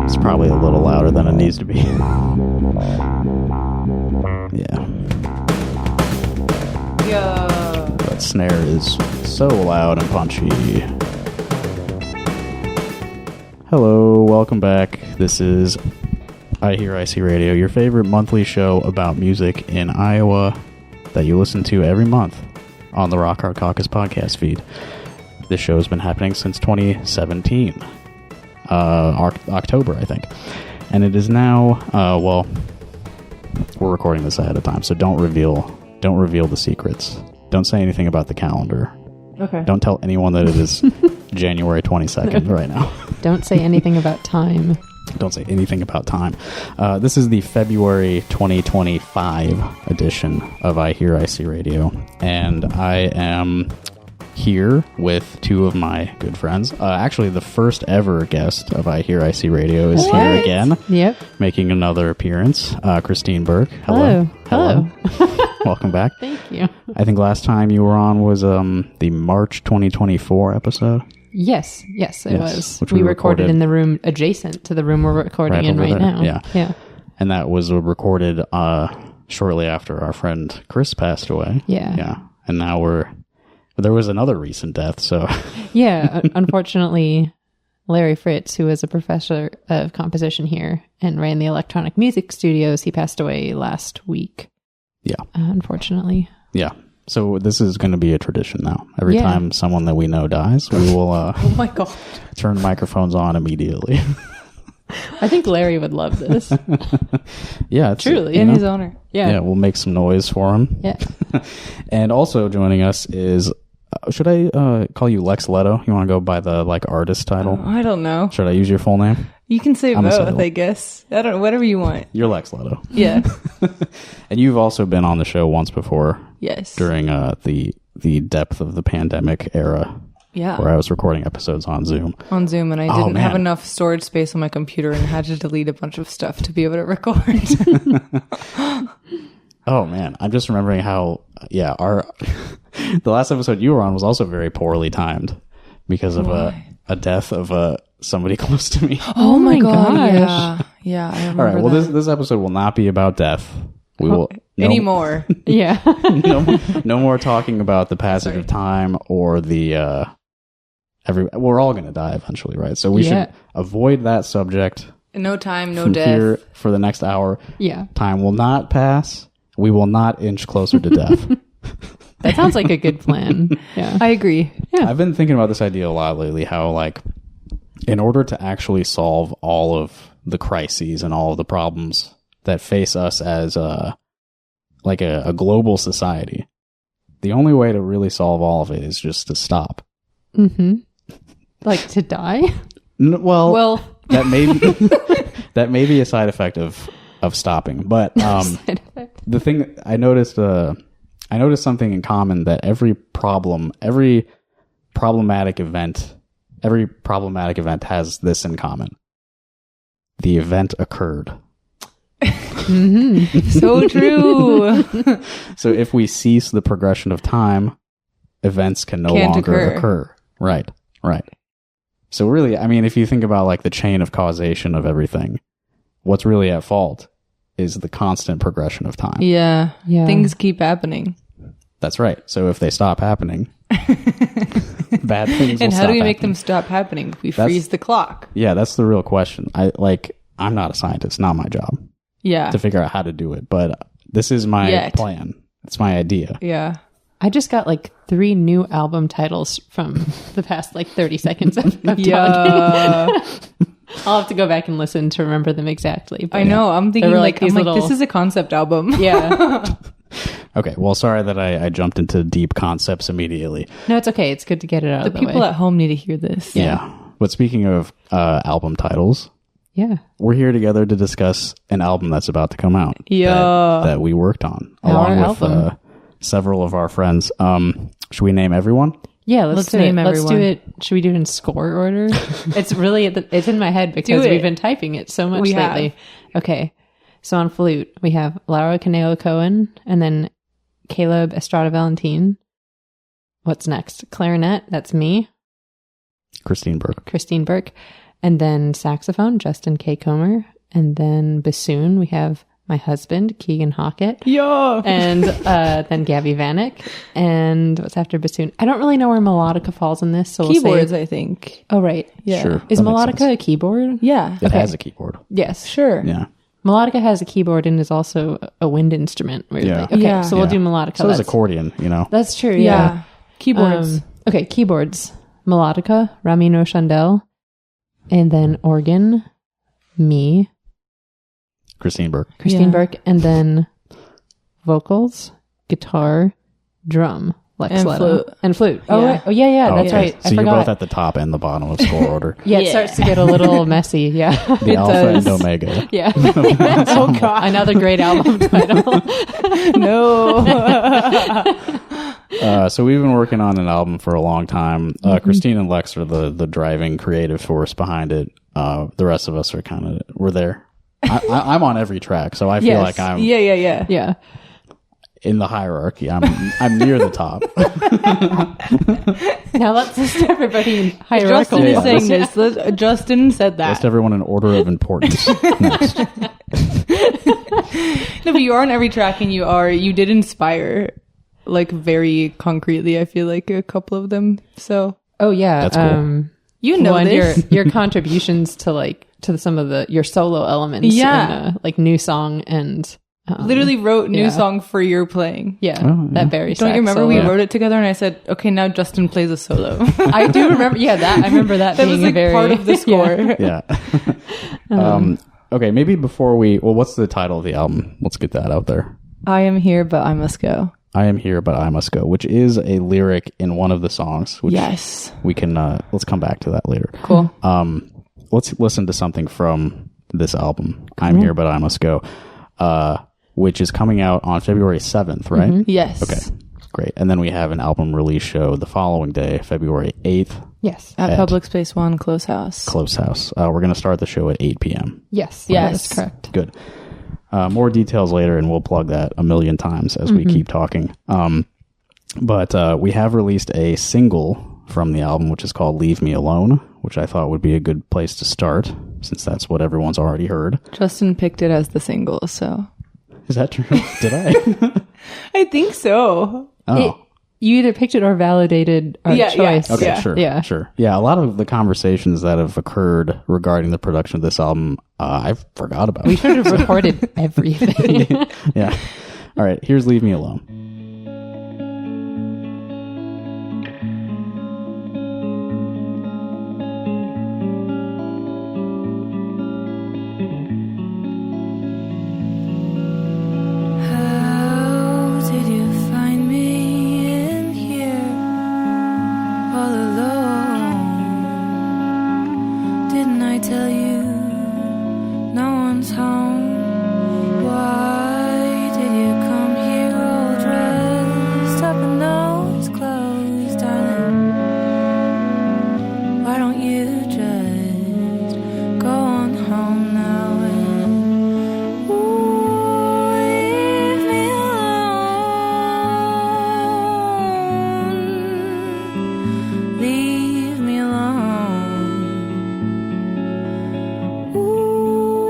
It's probably a little louder than it needs to be. Yeah. Yeah. That snare is so loud and punchy. Hello, welcome back. This is iHearIC Radio, your favorite monthly show about music in Iowa that you listen to every month on the Rock Hard Caucus podcast feed. This show has been happening since 2017. October, I think. And it is now, well, we're recording this ahead of time, so don't reveal the secrets. Don't say anything about the calendar. Okay. Don't tell anyone that it is January 22nd right now. Don't say anything about time. Don't say anything about time. This is the February 2025 edition of iHearIC Radio, and I am here with two of my good friends. Actually, the first ever guest of iHearIC Radio is here again. Yep. Making another appearance. Christine Burke. Hello. Hello. Welcome back. Thank you. I think last time you were on was the March 2024 episode. Yes, it was. Which we recorded in the room adjacent to the room we're recording in right now. Yeah. And that was recorded shortly after our friend Chris passed away. Yeah. And now there was another recent death, so... Yeah, unfortunately, Larry Fritz, who was a professor of composition here and ran the electronic music studios, he passed away last week. Yeah. Unfortunately. Yeah. So this is going to be a tradition now. Every time someone that we know dies, we will oh my God. turn microphones on immediately. I think Larry would love this. Yeah. Truly. In his honor. Yeah, we'll make some noise for him. Yeah. And also joining us is... should I call you Lex Leto? You want to go by the artist title? I don't know. Should I use your full name? You can say both, Salem. I guess. I don't. Whatever you want. You're Lex Leto. Yeah. And you've also been on the show once before. Yes. During the depth of the pandemic era. Yeah. Where I was recording episodes on Zoom. On Zoom, and I didn't have enough storage space on my computer and had to delete a bunch of stuff to be able to record. Oh man, I'm just remembering how the last episode you were on was also very poorly timed because of a death of somebody close to me. Oh my gosh. Yeah, I remember. All right, well this episode will not be about death. We will anymore. Yeah. no more talking about the passage of time or the we're all going to die eventually, right? So we should avoid that subject. No time, no from death. Here for the next hour. Yeah. Time will not pass. We will not inch closer to death. That sounds like a good plan. Yeah. I agree. Yeah. I've been thinking about this idea a lot lately, how in order to actually solve all of the crises and all of the problems that face us as a global society, the only way to really solve all of it is just to stop. Mm-hmm. Like to die? Well, that may be a side effect of stopping, but the thing I noticed something in common that every problematic event has this in common: the event occurred. Mm-hmm. So true. So if we cease the progression of time, events can no longer occur. Right. So really, I mean, if you think about the chain of causation of everything, what's really at fault is the constant progression of time. Yeah. Things keep happening. That's right. So if they stop happening, bad things will And how stop do we make happening. them stop happening? We freeze the clock. Yeah, that's the real question. I'm not a scientist, not my job. Yeah. To figure out how to do it, but this is my plan. It's my idea. Yeah. I just got 3 new album titles from the past 30 seconds of talking. I'll have to go back and listen to remember them exactly. I know. I'm thinking this is a concept album. Yeah. Okay. Well, sorry that I jumped into deep concepts immediately. No, it's okay. It's good to get it out of the way. The people at home need to hear this. Yeah. But speaking of album titles, we're here together to discuss an album that's about to come out. Yeah. That we worked on Our along with several of our friends. Should we name everyone? Yeah, let's do name it. everyone. Let's do it. Should we do it in score order? It's really, it's in my head because we've been typing it so much lately. Okay. So on flute, we have Laura Canelo Cohen and then Caleb Estrada Valentin. What's next? Clarinet, that's me. Christine Burke. And then saxophone, Justin K. Comer. And then bassoon, we have my husband, Keegan Hockett. Yeah. And then Gabby Vanek. And what's after bassoon? I don't really know where melodica falls in this. So Keyboards, we'll say, I think. Oh, right. Yeah. Sure. Is melodica a keyboard? Yeah. It has a keyboard. Yes. Sure. Yeah. Melodica has a keyboard and is also a wind instrument. Weirdly. Yeah. Okay, Yeah. so we'll do melodica. So is accordion, you know. That's true, Yeah. Keyboards. Okay, keyboards. Melodica, Ramiro Chandel. And then organ, me, Christine Burke. Burke. And then vocals, guitar, drum, Lex And Leto. flute. And flute. Yeah. Oh, right. Oh, yeah, that's okay. right. So I you're forgot. both at the top and the bottom of score order. Yeah, it starts to get a little messy. Yeah. The alpha does. and omega. Yeah. Oh, God. Another great album title. No. So we've been working on an album for a long time. Christine and Lex are the driving creative force behind it. The rest of us are we're there. I'm on every track, so I feel like I'm Yeah. in the hierarchy. I'm near the top. Now let's list everybody in hierarchical. Justin is Yeah. saying this. Justin said that. List everyone in order of importance. Next. No, but you are on every track, and you did inspire, like, very concretely. I feel like a couple of them. So Oh, yeah. That's cool. you know and this. your contributions to some of your solo elements. Yeah. In, like new song and Literally wrote new yeah. song for your playing. yeah, Oh, that very. Don't you remember we wrote it together, and I said, "Okay, now Justin plays a solo." I do remember. Yeah, I remember that. That being was like a very part of the score. Yeah. Okay, maybe before what's the title of the album? Let's get that out there. I am here, but I must go. I am here, but I must go, which is a lyric in one of the songs. Which Yes. we can. Let's come back to that later. Cool. Let's listen to something from this album. I'm here, but I must go. Which is coming out on February 7th, right? Mm-hmm. Yes. Okay, great. And then we have an album release show the following day, February 8th, Yes. At Public Space One, Close House. Close House. We're going to start the show at 8 p.m. Yes. Yes. That's correct. Good. More details later, and we'll plug that a million times as we keep talking. But we have released a single from the album, which is called Leave Me Alone, which I thought would be a good place to start, since that's what everyone's already heard. Justin picked it as the single, so. Is that true? Did I? I think so. Oh. You either picked it or validated our Yeah, yeah. choice. Okay, Yeah. sure. Yeah. Sure. Yeah, a lot of the conversations that have occurred regarding the production of this album, I forgot about. We should have recorded everything. Yeah. All right, here's Leave Me Alone. How did you find me in here all alone? Didn't I tell you no one's home? Why did you come here all dressed up in those clothes, darling? Why don't you just go on home now and leave me alone? Leave me alone. Ooh,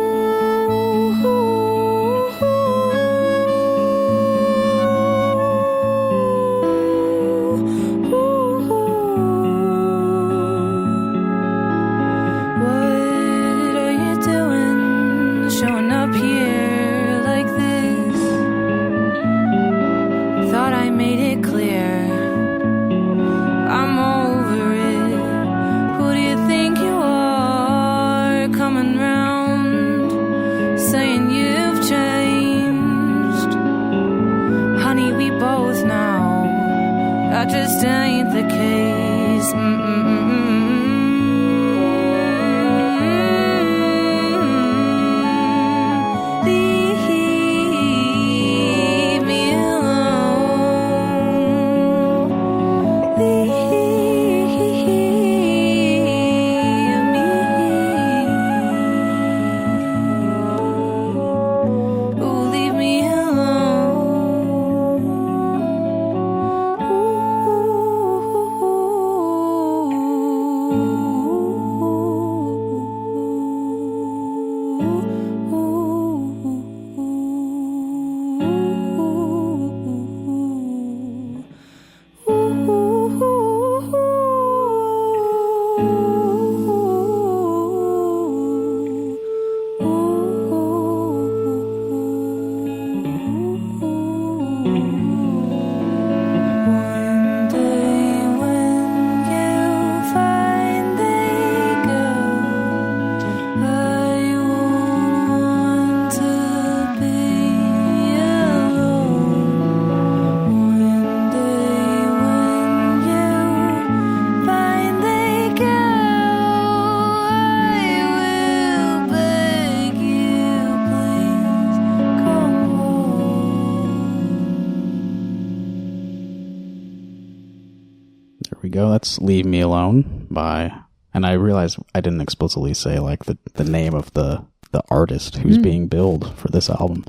go. That's Leave Me Alone by, and I realized I didn't explicitly say like the name of the artist who's being billed for this album.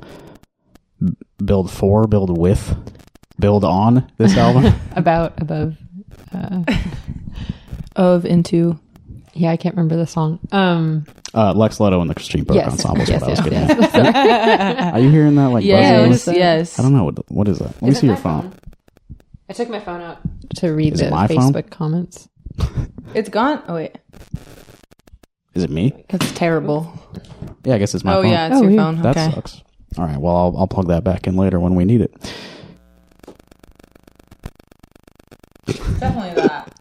Billed for, billed with, billed on this album. About, above, of, into. Yeah, I can't remember the song. Lex Leto and the Christine Burke Ensemble is what I was getting at. Yes. Are you hearing that? Like buzzing? Yes. I don't know. What is that? Let me see your phone. I took my phone out to read Is the it my Facebook phone? comments. It's gone. Oh wait, Is it me? that's terrible. Yeah, I guess it's my Oh phone. yeah, it's your weird. phone. That Okay. sucks. All right. Well, I'll plug that back in later when we need it. Definitely that.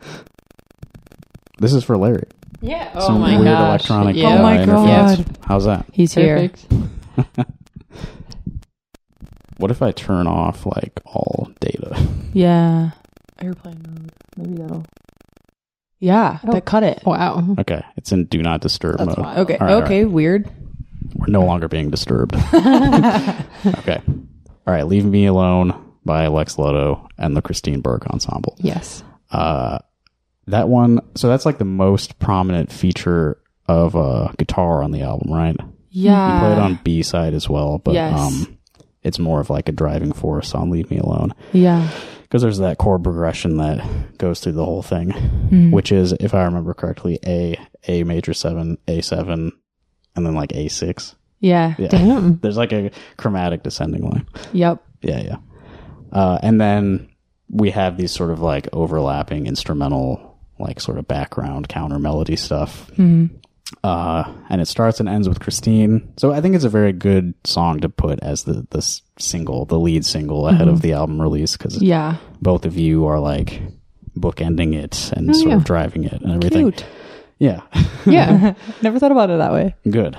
This is for Larry. Yeah. Oh Some my weird gosh. electronic. Yeah. Oh my interface. God. How's that? He's here. Perfect. What if I turn off like all data? Yeah. Airplane mode. Maybe that'll. Yeah, Oh. that cut it. Wow. Okay, it's in do not disturb That's mode. wild. Okay. All right, Okay. Weird. We're no longer being disturbed. Okay. All right. Leave Me Alone by Lex Leto and the Christine Burke Ensemble. Yes. That one. So that's like the most prominent feature of guitar on the album, right? Yeah. You play it on B side as well, but Yes. it's more of like a driving force on Leave Me Alone. Yeah. Because there's that chord progression that goes through the whole thing, which is, if I remember correctly, A major 7, A7, and then like A6. Yeah. Yeah. Damn. There's like a chromatic descending line. Yep. Yeah. And then we have these sort of like overlapping instrumental, like sort of background counter melody stuff. And it starts and ends with Christine. So I think it's a very good song to put as the lead single ahead of the album release, because Yeah. both of you are like bookending it and sort of driving it and everything. Cute. Yeah. Yeah. Never thought about it that way. Good.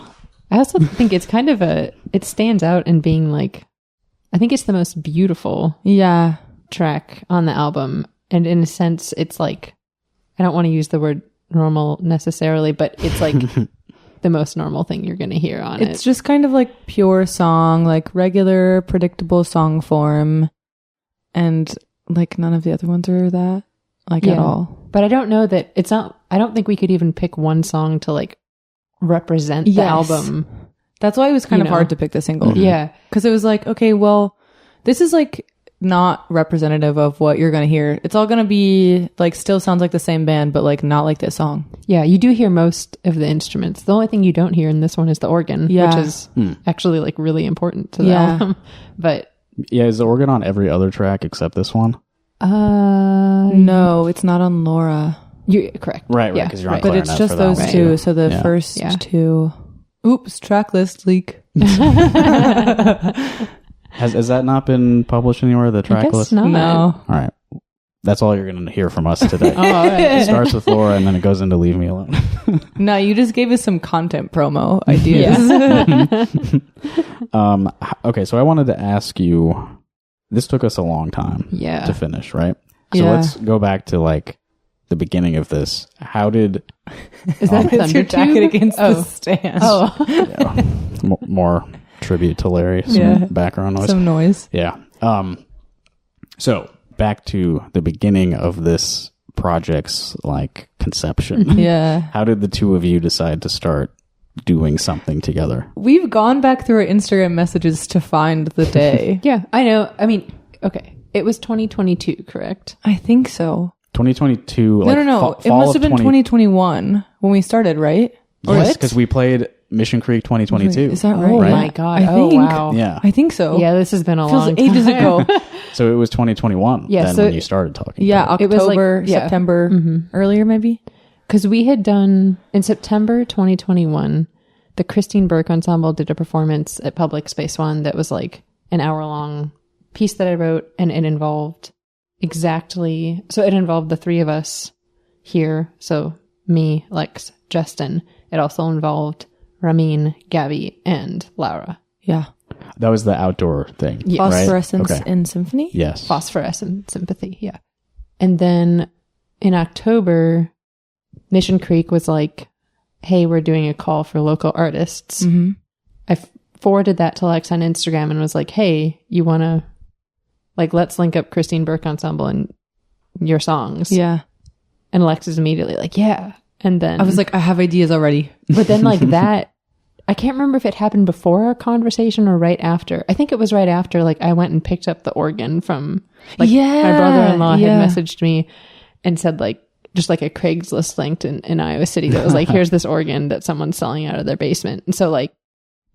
I also think it's kind of it stands out in being like, I think it's the most beautiful Yeah. track on the album. And in a sense, it's like, I don't want to use the word normal necessarily, but it's like the most normal thing you're going to hear on it. It's just kind of like pure song, like regular, predictable song form. And like none of the other ones are that, like at all. But I don't know that it's not, I don't think we could even pick one song to like represent the album. That's why it was kind of hard to pick the single. Yeah. Because it was like, okay, well, this is like not representative of what you're going to hear. It's all going to be like, still sounds like the same band, but like not like this song. Yeah. You do hear most of the instruments. The only thing you don't hear in this one is the organ, Yeah. which is actually like really important to the Yeah. album. But Yeah. Is the organ on every other track except this one? No, it's not on Laura. you're correct. Right. Yeah, Because you're on But clarinet it's just for that those one, two. too. So the Yeah. first Yeah. two. Oops, track list leak. Has that not been published anywhere, the I track guess list? not. No. All right. That's all you're going to hear from us today. Oh, all right. It starts with Laura and then it goes into Leave Me Alone. No, you just gave us some content promo ideas. Okay, so I wanted to ask you, this took us a long time Yeah. to finish, right? So Yeah. let's go back to like the beginning of this. How did Is that It's your Thundertube? jacket against Oh. the stand. Oh. more tribute to Larry, some Yeah. background noise? Some noise. Yeah. So back to the beginning of this project's like conception. Yeah. How did the two of you decide to start doing something together? We've gone back through our Instagram messages to find the day. Yeah, I know. I mean, okay. It was 2022, correct? I think so. 2022. No. It must have been 2021 when we started, right? Yes, because we played Mission Creek 2022. Is that right? Oh Right? my God. I Oh, think. wow. Yeah. I think so. Yeah, this has been a Feels long ages time. ago. So it was 2021 Yeah, then so- when you started talking. Yeah, It was like- October, yeah. September, earlier maybe. Because we had done, in September 2021, the Christine Burke Ensemble did a performance at Public Space One that was like an hour-long piece that I wrote, and it involved it involved the three of us here. So me, Lex, Justin. It also involved Ramin, Gabby, and Laura. Yeah. That was the outdoor thing, Yeah. right? Phosphorescence Okay. in Symphony? Yes. Phosphorescent Sympathy, yeah. And then in October, Mission Creek was like, hey, we're doing a call for local artists. Mm-hmm. I forwarded that to Lex on Instagram and was like, hey, you want to, like, let's link up Christine Burke Ensemble and your songs. Yeah. And Lex is immediately like, yeah. And then I was like, I have ideas already. But then like that, I can't remember if it happened before our conversation or right after. I think it was right after. Like I went and picked up the organ from like my brother-in-law had messaged me and said like, just like a Craigslist linked in Iowa City that was like, here's this organ that someone's selling out of their basement. And so like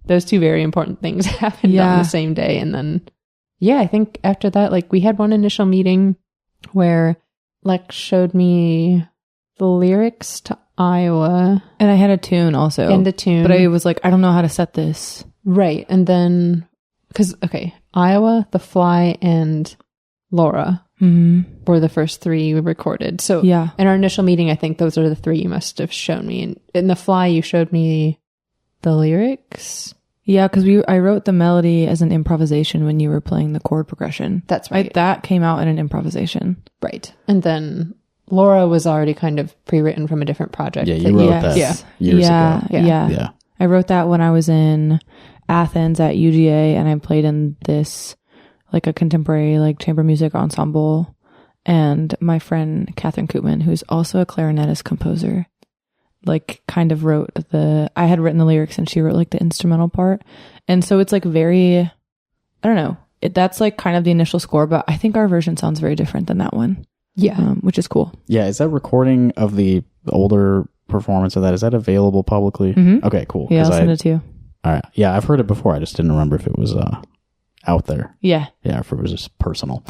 those two very important things happened on the same day. And then, I think after that, like we had one initial meeting where Lex showed me the lyrics to Iowa. And I had a tune also. And a tune. But I was like, I don't know how to set this. Right. And then, Iowa, The Fly, and Laura were the first 3 we recorded. So in our initial meeting, I think those are the 3 you must have shown me. And in The Fly, you showed me the lyrics. Yeah, because I wrote the melody as an improvisation when you were playing the chord progression. That's right. That came out in an improvisation. Right. And then Laura was already kind of pre-written from a different project. Yeah, you wrote that years ago. Yeah. I wrote that when I was in Athens at UGA, and I played in this like a contemporary like chamber music ensemble. And my friend Catherine Koopman, who's also a clarinetist composer, like kind of wrote I had written the lyrics and she wrote like the instrumental part. And so it's like very, I don't know, that's like kind of the initial score, but I think our version sounds very different than that one. Yeah. Which is cool. Yeah. Is that recording of the older performance of that, is that available publicly? Mm-hmm. Okay, cool. Yeah, I'll send it to you. All right. Yeah, I've heard it before. I just didn't remember if it was out there. Yeah. Yeah, if it was just personal.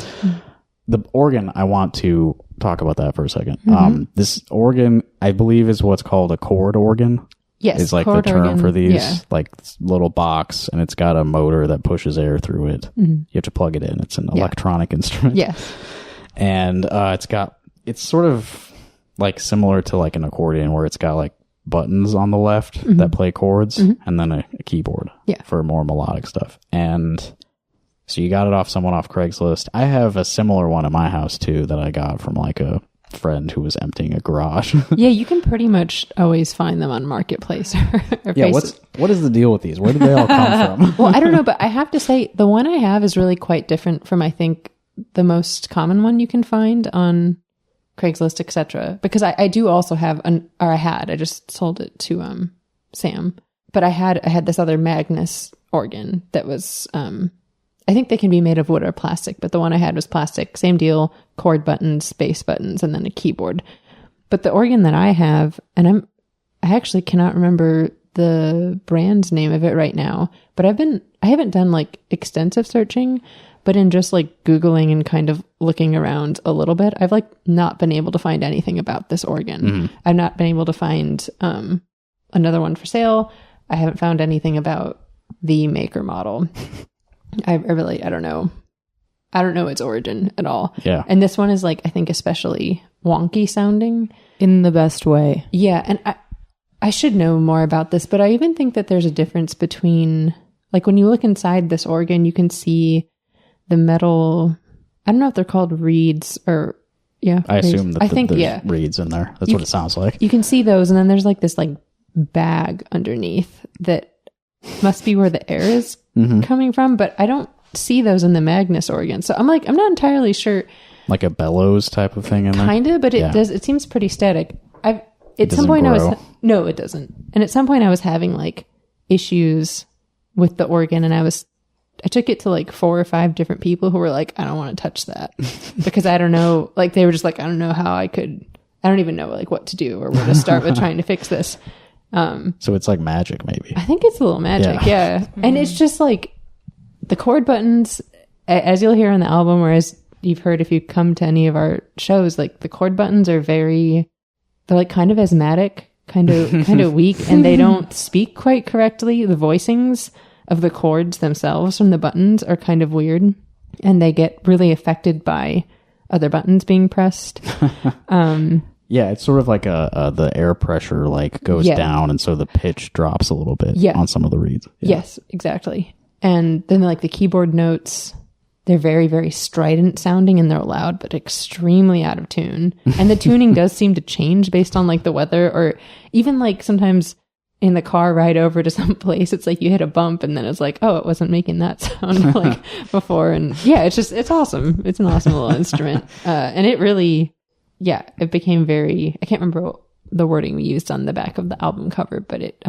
The organ, I want to talk about that for a second. This organ, I believe, is what's called a chord organ. Yes, it's like the term for these, like little box, and it's got a motor that pushes air through it. You have to plug it in. It's an electronic instrument. Yes, and it's sort of like similar to like an accordion, where it's got like buttons on the left that play chords, and then a keyboard for more melodic stuff. And so you got it off someone off Craigslist. I have a similar one in my house too that I got from like a friend who was emptying a garage. Yeah, you can pretty much always find them on Marketplace or Facebook. What is the deal with these? Where did they all come from? Well, I don't know, but I have to say the one I have is really quite different from I think the most common one you can find on Craigslist, etc. Because I do also have I just sold it to Sam, but I had this other Magnus organ that was I think they can be made of wood or plastic, but the one I had was plastic. Same deal, chord buttons, bass buttons, and then a keyboard. But the organ that I have, and I actually cannot remember the brand's name of it right now, but I haven't done like extensive searching, but in just like Googling and kind of looking around a little bit, I've like not been able to find anything about this organ. I've not been able to find another one for sale. I haven't found anything about the maker model. I don't know. I don't know its origin at all. Yeah. And this one is like, I think especially wonky sounding. In the best way. Yeah. And I should know more about this, but I even think that there's a difference between, like when you look inside this organ, you can see the metal, I don't know if they're called reeds or, I assume that there's reeds in there. That's what it sounds like. You can see those. And then there's like this like bag underneath that must be where the air is coming from, but I don't see those in the Magnus organ. So I'm not entirely sure. Like a bellows type of thing in there? Kind of, but it seems pretty static. At some point no, it doesn't. And at some point I was having like issues with the organ, and I took it to like 4 or 5 different people who were like, I don't want to touch that because I don't know, like they were just like, I don't know how I don't even know like what to do or where to start with trying to fix this. So it's like magic, maybe. I think it's a little magic, yeah. And it's just like the chord buttons, as you'll hear on the album, or as you've heard if you come to any of our shows, like the chord buttons are they're like kind of asthmatic, kind of weak, and they don't speak quite correctly. The voicings of the chords themselves from the buttons are kind of weird, and they get really affected by other buttons being pressed. Yeah, it's sort of like the air pressure like goes down, and so the pitch drops a little bit on some of the reeds. Yeah. Yes, exactly. And then like the keyboard notes, they're very, very strident sounding, and they're loud, but extremely out of tune. And the tuning does seem to change based on like the weather, or even like sometimes in the car ride over to some place, it's like you hit a bump and then it's like, oh, it wasn't making that sound like before. And yeah, it's awesome. It's an awesome little instrument. And it really... it became very, I can't remember the wording we used on the back of the album cover, but it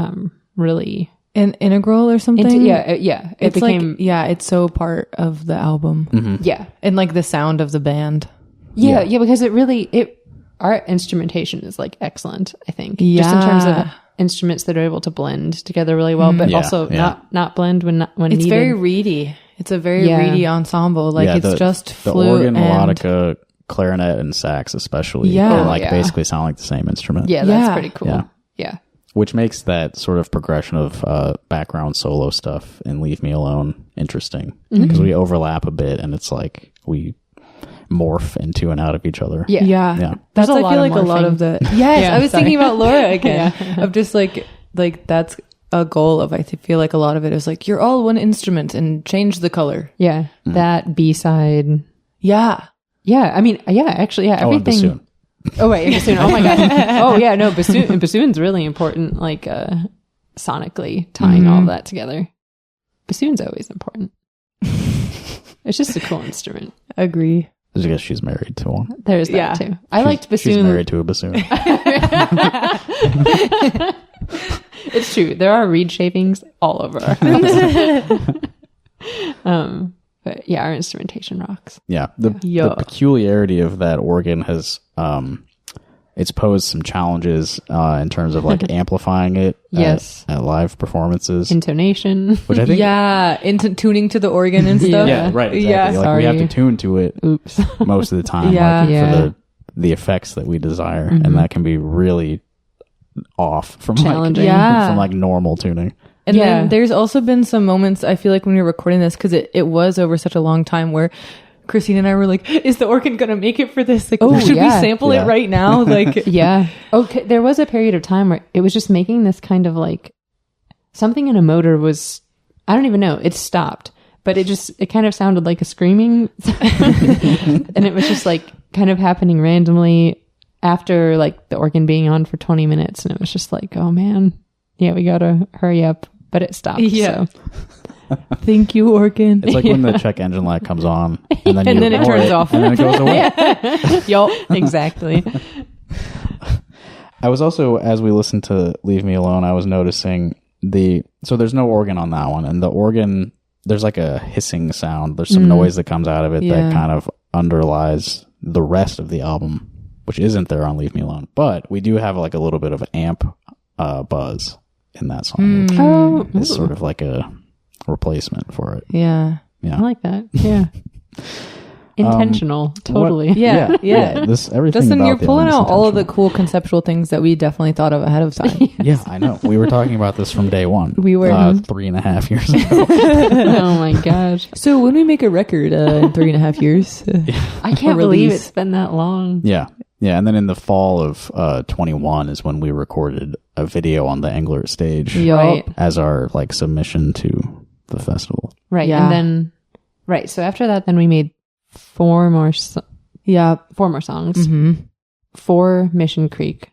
really... An integral or something? It became... it's so part of the album. Mm-hmm. Yeah. And like the sound of the band. Yeah, because it really... Our instrumentation is like excellent, I think. Just in terms of instruments that are able to blend together really well, but also not blend when it's needed. very reedy. It's a very reedy ensemble. Like it's just the flute organ, and melodica, clarinet, and sax especially. Basically sound like the same instrument. Yeah, that's pretty cool. Yeah. Which makes that sort of progression of background solo stuff in Leave Me Alone interesting because we overlap a bit and it's like we morph into and out of each other. Yeah. That's I feel like a lot of the I was thinking about Laura again of just like that's a goal of I feel like a lot of it is like you're all one instrument and change the color. That B-side. I mean actually everything. Oh wait, bassoon. Oh my god. Bassoon's really important, like sonically tying all of that together. Bassoon's always important. It's just a cool instrument. Agree. I guess she's married to one. There's that too. I liked bassoon. She's married to a bassoon. It's true. There are reed shavings all over our house. But yeah, our instrumentation rocks. Yeah. The peculiarity of that organ has it's posed some challenges in terms of like amplifying it at live performances. Intonation. Which I think into tuning to the organ and stuff. Yeah, right. Exactly. Like we have to tune to it most of the time for the effects that we desire. And that can be really off from challenging. From like normal tuning. And then there's also been some moments, I feel like when we were recording this, because it was over such a long time where Christine and I were like, is the organ going to make it for this? Like, should we sample it right now? Like, Okay. There was a period of time where it was just making this kind of like something in a motor was, I don't even know. It stopped, but it kind of sounded like a screaming and it was just like kind of happening randomly after like the organ being on for 20 minutes. And it was just like, oh man, we got to hurry up, but it stopped. Yeah. So. Thank you, organ. It's like when the check engine light comes on and then, it turns off and then it goes away. Yup, exactly. I was also, as we listened to Leave Me Alone, I was noticing so there's no organ on that one, and the organ, there's like a hissing sound. There's some noise that comes out of it that kind of underlies the rest of the album, which isn't there on Leave Me Alone. But we do have like a little bit of amp buzz in that song, which is sort of like a replacement for it. Yeah. I like that. Yeah. Intentional. Totally. Yeah. This everything. Justin, you're pulling out all of the cool conceptual things that we definitely thought of ahead of time. Yeah, I know. We were talking about this from day one. We were 3.5 years ago. Oh my gosh. So when we make a record in 3.5 years, I can't believe it's been that long. Yeah. And then in the fall of 21 is when we recorded a video on the Englert stage as our like submission to the festival. Right. Yeah. And then so after that, then we made 4 more songs. Mm-hmm. For Mission Creek.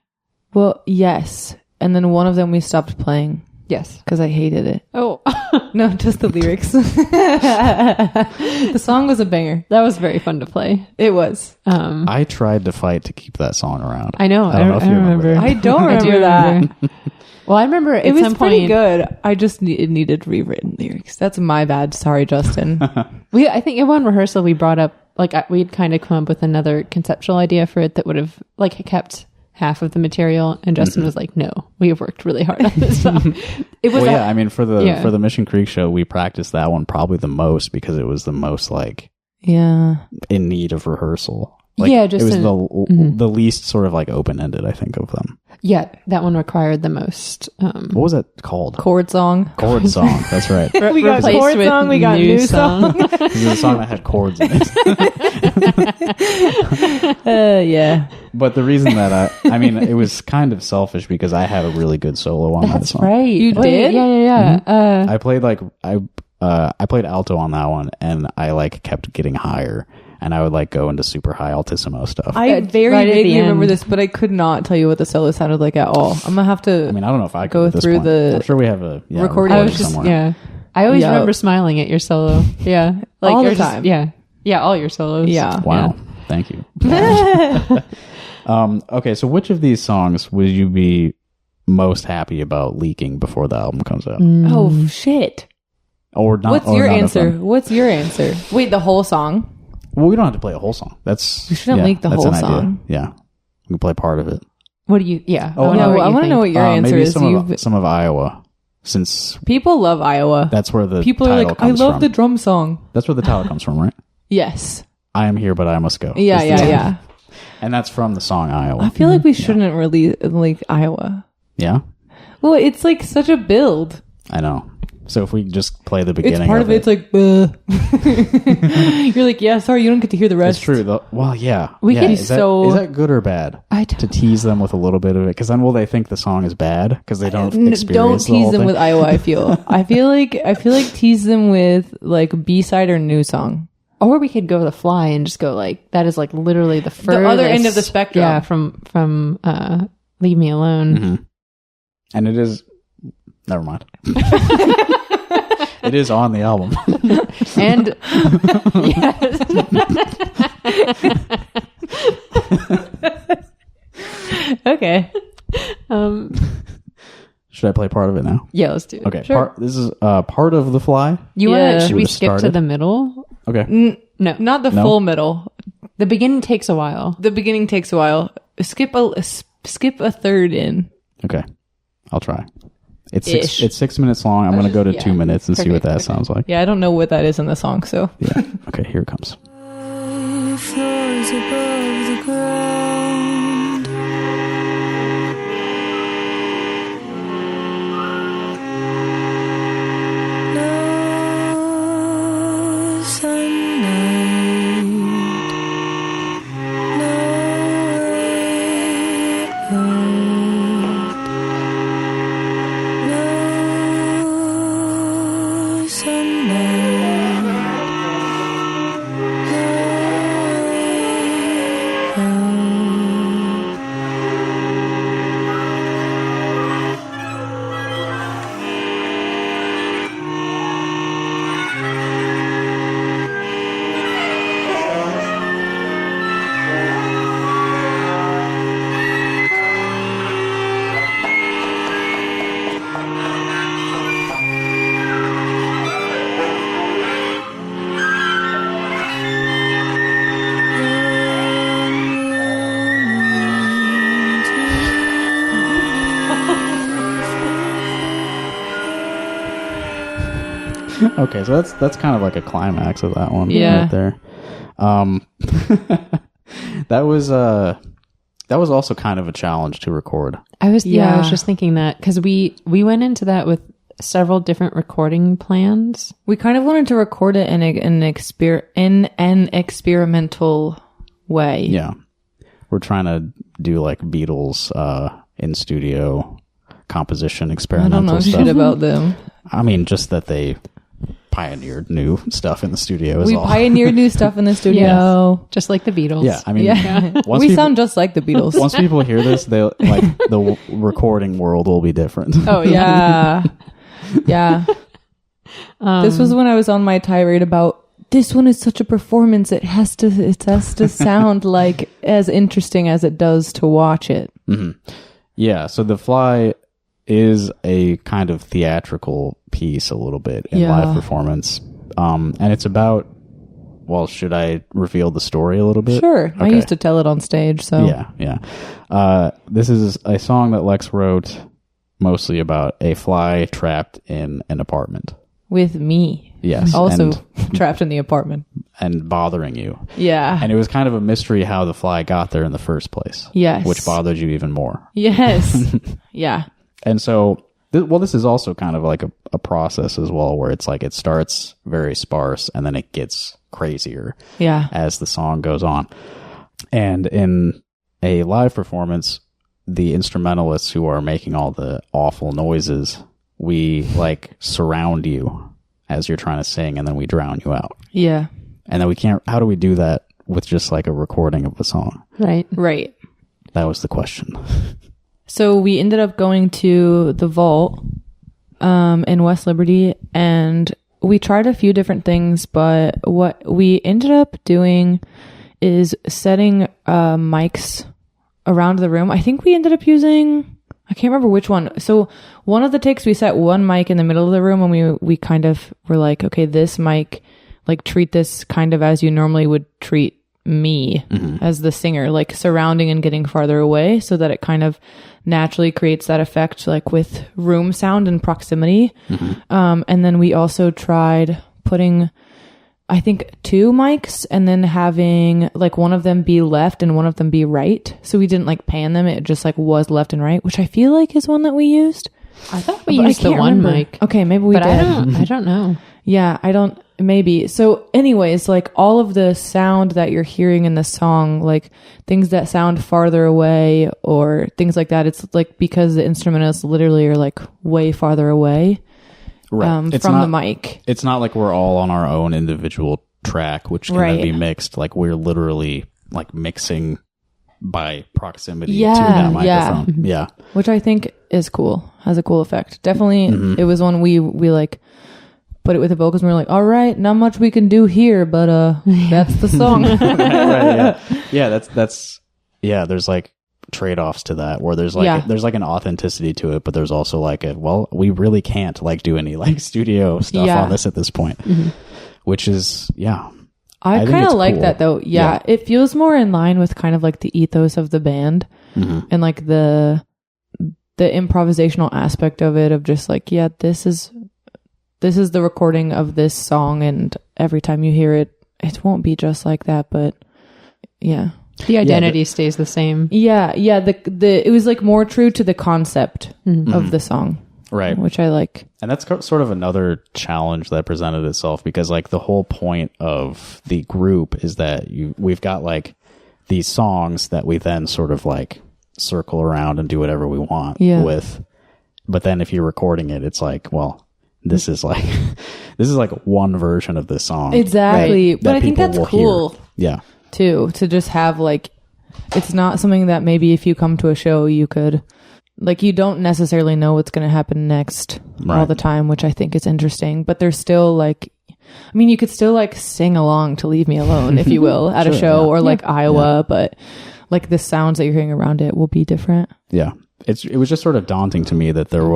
Well, yes. And then one of them we stopped playing. Yes. Because I hated it. Oh. No, just the lyrics. The song was a banger. That was very fun to play. It was. I tried to fight to keep that song around. I know. I don't know if you remember. I don't remember that. Well, I remember it was pretty good. I just it needed rewritten lyrics. That's my bad. Sorry, Justin. I think in one rehearsal we brought up, like, we'd kind of come up with another conceptual idea for it that would have like kept half of the material, and Justin was like, no, we have worked really hard on this song. It was I mean, for the Mission Creek show, we practiced that one probably the most because it was the most like in need of rehearsal. Like, it was the least sort of like open-ended, I think, of them. Yeah, that one required the most. What was it called? Chord song. Chord song. That's right. We got chord song. We got new song. It was a song that had chords in it. Yeah. But the reason that I mean, it was kind of selfish because I had a really good solo on that song. That's right. You did? Yeah. Mm-hmm. I played I played alto on that one, and I like kept getting higher. And I would like go into super high altissimo stuff. I very vaguely remember this, but I could not tell you what the solo sounded like at all. I'm gonna have to. I mean, I don't know if I go could through the. I'm sure we have a recording somewhere. I always remember smiling at your solo. Yeah, like all the time. Yeah, all your solos. Yeah. Wow. Thank you. Okay, so which of these songs would you be most happy about leaking before the album comes out? Oh, shit. Or not? What's your answer? What's your answer? Wait, the whole song? Well, we don't have to play a whole song. We shouldn't leak the whole song. Yeah. We can play part of it. What do you... Yeah. Oh, I want to know what your answer maybe is. Some of Iowa. Since people love Iowa. That's where the people title are like, comes I love from. the drum song. That's where the title comes from, right? Yes. I am here, but I must go. Yeah. And that's from the song Iowa. I feel like we shouldn't really leak Iowa. Yeah? Well, it's like such a build. I know. So if we just play the beginning, it's part of it. It's like, you're like, yeah, sorry, you don't get to hear the rest. It's true, though. Well, yeah. We yeah. get Is that good or bad? To tease them with a little bit of it, because then will they think the song is bad because they don't experience Don't the whole tease them thing? with Iowa. I feel like tease them with like B-side or new song. Or we could go The Fly and just go like, that is like literally the furthest, the other end of the spectrum. Yeah, from Leave Me Alone. Mm-hmm. And it is. Never mind. It is on the album. And yes. Okay. Should I play part of it now? Yeah, let's do it. Okay. Sure. This is part of The Fly. Should we skip to the middle? Okay. No, not the full middle. The beginning takes a while. Skip a third in. Okay. I'll try. It's 6 minutes long. I'm going to go to 2 minutes and see what that sounds like. Yeah, I don't know what that is in the song, so. Yeah. Okay, here it comes. Floors above the ground. No sunlight. No way out. No sunlight. No way Okay, so that's kind of like a climax of that one right there. That was also kind of a challenge to record. I was just thinking that because we went into that with several different recording plans. We kind of wanted to record it in an experimental way. Yeah. We're trying to do like Beatles in studio composition experimental I don't know stuff. shit about them. I mean, just that they pioneered new stuff in the studio. We pioneered new stuff in the studio. Just like the Beatles. Yeah, I mean, we sound just like the Beatles. Once people hear this, they like the recording world will be different. Oh yeah, yeah. This was when I was on my tirade about this one is such a performance. It has to sound like as interesting as it does to watch it. Mm-hmm. Yeah. So The Fly is a kind of theatrical piece a little bit in live performance. And it's about, well, should I reveal the story a little bit? Sure. Okay. I used to tell it on stage, so. Yeah. This is a song that Lex wrote mostly about a fly trapped in an apartment. With me. Yes. Also trapped in the apartment. And bothering you. Yeah. And it was kind of a mystery how the fly got there in the first place. Yes. Which bothered you even more. Yes. Yeah. And so, this is also kind of like a process as well, where it's like it starts very sparse and then it gets crazier as the song goes on. And in a live performance, the instrumentalists who are making all the awful noises, we like surround you as you're trying to sing, and then we drown you out. Yeah. And then we can't, how do we do that with just like a recording of a song? Right. That was the question. So we ended up going to the Vault in West Liberty, and we tried a few different things, but what we ended up doing is setting mics around the room. I think we ended up using, I can't remember which one. So one of the takes, we set one mic in the middle of the room, and we kind of were like, okay, this mic, like treat this kind of as you normally would treat me as the singer, like surrounding and getting farther away, so that it kind of naturally creates that effect, like with room sound and proximity. And then we also tried putting, I think, 2 mics, and then having like one of them be left and one of them be right. So we didn't like pan them. It just like was left and right, which I feel like is one that we used. I thought we used the one mic. Okay, maybe we did. I don't know. Yeah, maybe. So anyways, like all of the sound that you're hearing in the song, like things that sound farther away or things like that, it's like because the instrumentalists literally are like way farther away from the mic. It's not like we're all on our own individual track, which can then be mixed. Like we're literally like mixing by proximity to that microphone. Yeah. Which I think is cool. Has a cool effect. Definitely it was one we like put it with the vocals and we were like, all right, not much we can do here, but that's the song. That's there's like trade-offs to that, where there's like there's like an authenticity to it, but there's also like we really can't like do any like studio stuff on this at this point. Which is I kind of like cool. that though. It feels more in line with kind of like the ethos of the band and like the improvisational aspect of it, of just like, this is the recording of this song, and every time you hear it, it won't be just like that, but the identity stays the same. It was like more true to the concept of the song, right? Which I like. And that's sort of another challenge that presented itself, because like the whole point of the group is that we've got like these songs that we then sort of like circle around and do whatever we want with, but then if you're recording it, it's like, well, this is like one version of this song. Exactly. But I think that's cool. Hear. Yeah. Too, to just have like, it's not something that maybe if you come to a show, you could, like, you don't necessarily know what's going to happen next all the time, which I think is interesting. But there's still like, I mean, you could still like sing along to Leave Me Alone, if you will, at a show or like Iowa, but like the sounds that you're hearing around it will be different. Yeah. It was just sort of daunting to me that there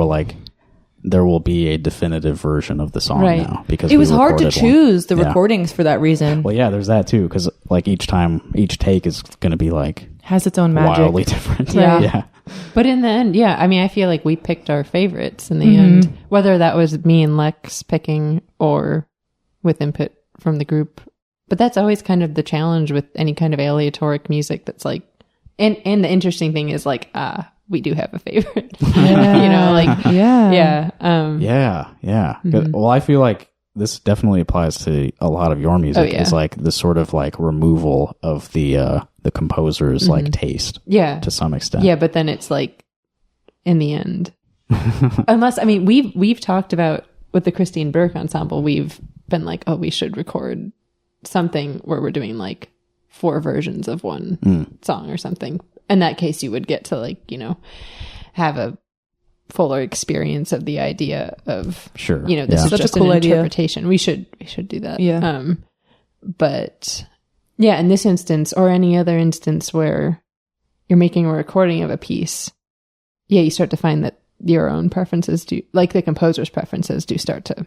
will be a definitive version of the song now, because it was hard to choose the recordings for that reason. Well, there's that too, because like each take is going to be like has its own magic, wildly different. Yeah. But in the end, I mean, I feel like we picked our favorites in the end, whether that was me and Lex picking or with input from the group. But that's always kind of the challenge with any kind of aleatoric music. That's like, and the interesting thing is like, we do have a favorite. You know, like Well, I feel like this definitely applies to a lot of your music. It's like the sort of like removal of the composer's like taste, to some extent. But then it's like in the end, unless, I mean, we've talked about with the Christine Burke Ensemble, we've been like, oh, we should record something where we're doing like 4 versions of one song or something. In that case, you would get to like, you know, have a fuller experience of the idea of, you know, this is just an interpretation. We should do that. But in this instance, or any other instance where you're making a recording of a piece, you start to find that your own preferences do, like the composer's preferences do start to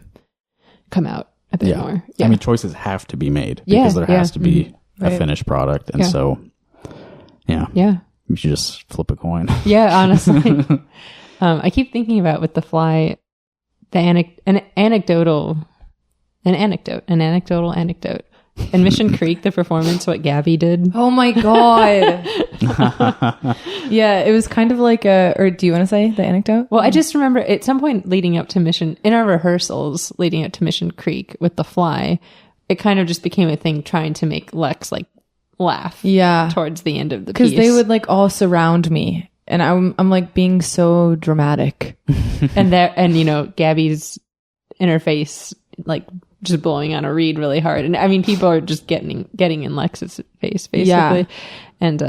come out a bit more. I mean, choices have to be made because there has to be a finished product. And so, you should just flip a coin. Honestly. I keep thinking about with The Fly, an anecdotal anecdote. In Mission Creek, the performance, what Gabby did. Oh my God. It was kind of like or do you want to say the anecdote? Well, I just remember at some point leading up to in our rehearsals leading up to Mission Creek with The Fly, it kind of just became a thing trying to make Lex like laugh towards the end of the piece. Because they would like all surround me and I'm like being so dramatic. and you know, Gabby's in her face like just blowing on a reed really hard. And I mean, people are just getting in Lex's face basically. And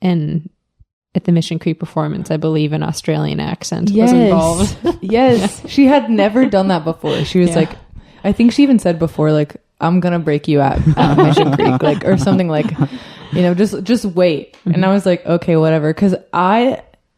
and at the Mission Creek performance, I believe an Australian accent was involved. She had never done that before. She was like, I think she even said before, like, I'm gonna break you at Mission Creek, like, or something like just wait. And I was like, okay, whatever. Cause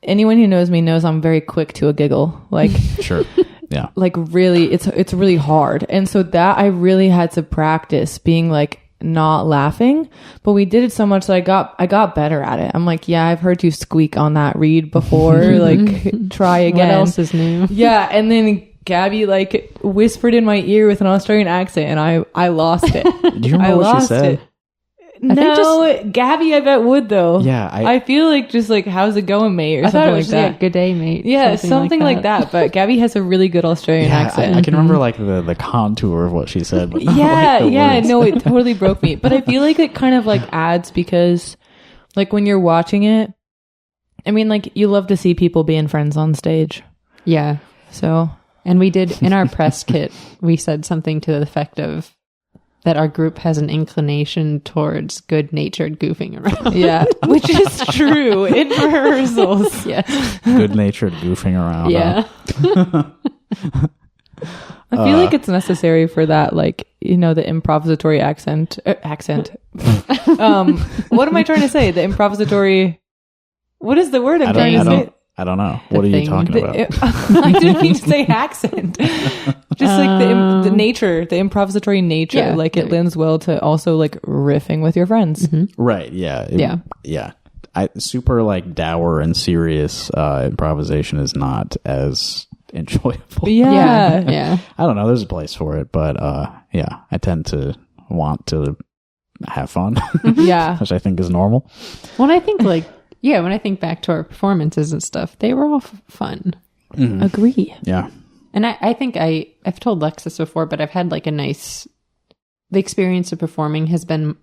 anyone who knows me knows I'm very quick to a giggle. Like, sure. Yeah. Like really, it's really hard. And so that I really had to practice being like not laughing, but we did it so much that I got better at it. I'm like, yeah, I've heard you squeak on that reed before. Like, try again. What else is new? Yeah. And then Gabby like whispered in my ear with an Australian accent, and I lost it. Do you remember what she said? No, Gabby, I bet would though. Yeah, I feel like just like, how's it going, mate, or something like that. Good day, mate. Yeah, something like that. But Gabby has a really good Australian accent. I can remember like the contour of what she said. But no, it totally broke me. But I feel like it kind of like adds, because like when you're watching it, I mean, like you love to see people being friends on stage. Yeah. So, and we did in our press kit, we said something to the effect of that our group has an inclination towards good-natured goofing around. Yeah, which is true in rehearsals. Yes. Good-natured goofing around. Yeah. I feel like it's necessary for that, like, the improvisatory accent. What am I trying to say? The improvisatory... What is the word I'm trying to say? I don't know. What are you talking about? I didn't mean to say accent. Just like the nature, the improvisatory nature. Yeah, like it lends well to also like riffing with your friends. Mm-hmm. Right. Yeah. Yeah. Super like dour and serious improvisation is not as enjoyable. Yeah. I don't know. There's a place for it, but I tend to want to have fun. Yeah. Which I think is normal. Well, I think when I think back to our performances and stuff, they were all fun. Mm-hmm. Agree. Yeah. And I think I've told Lex this before, but I've had like the experience of performing has been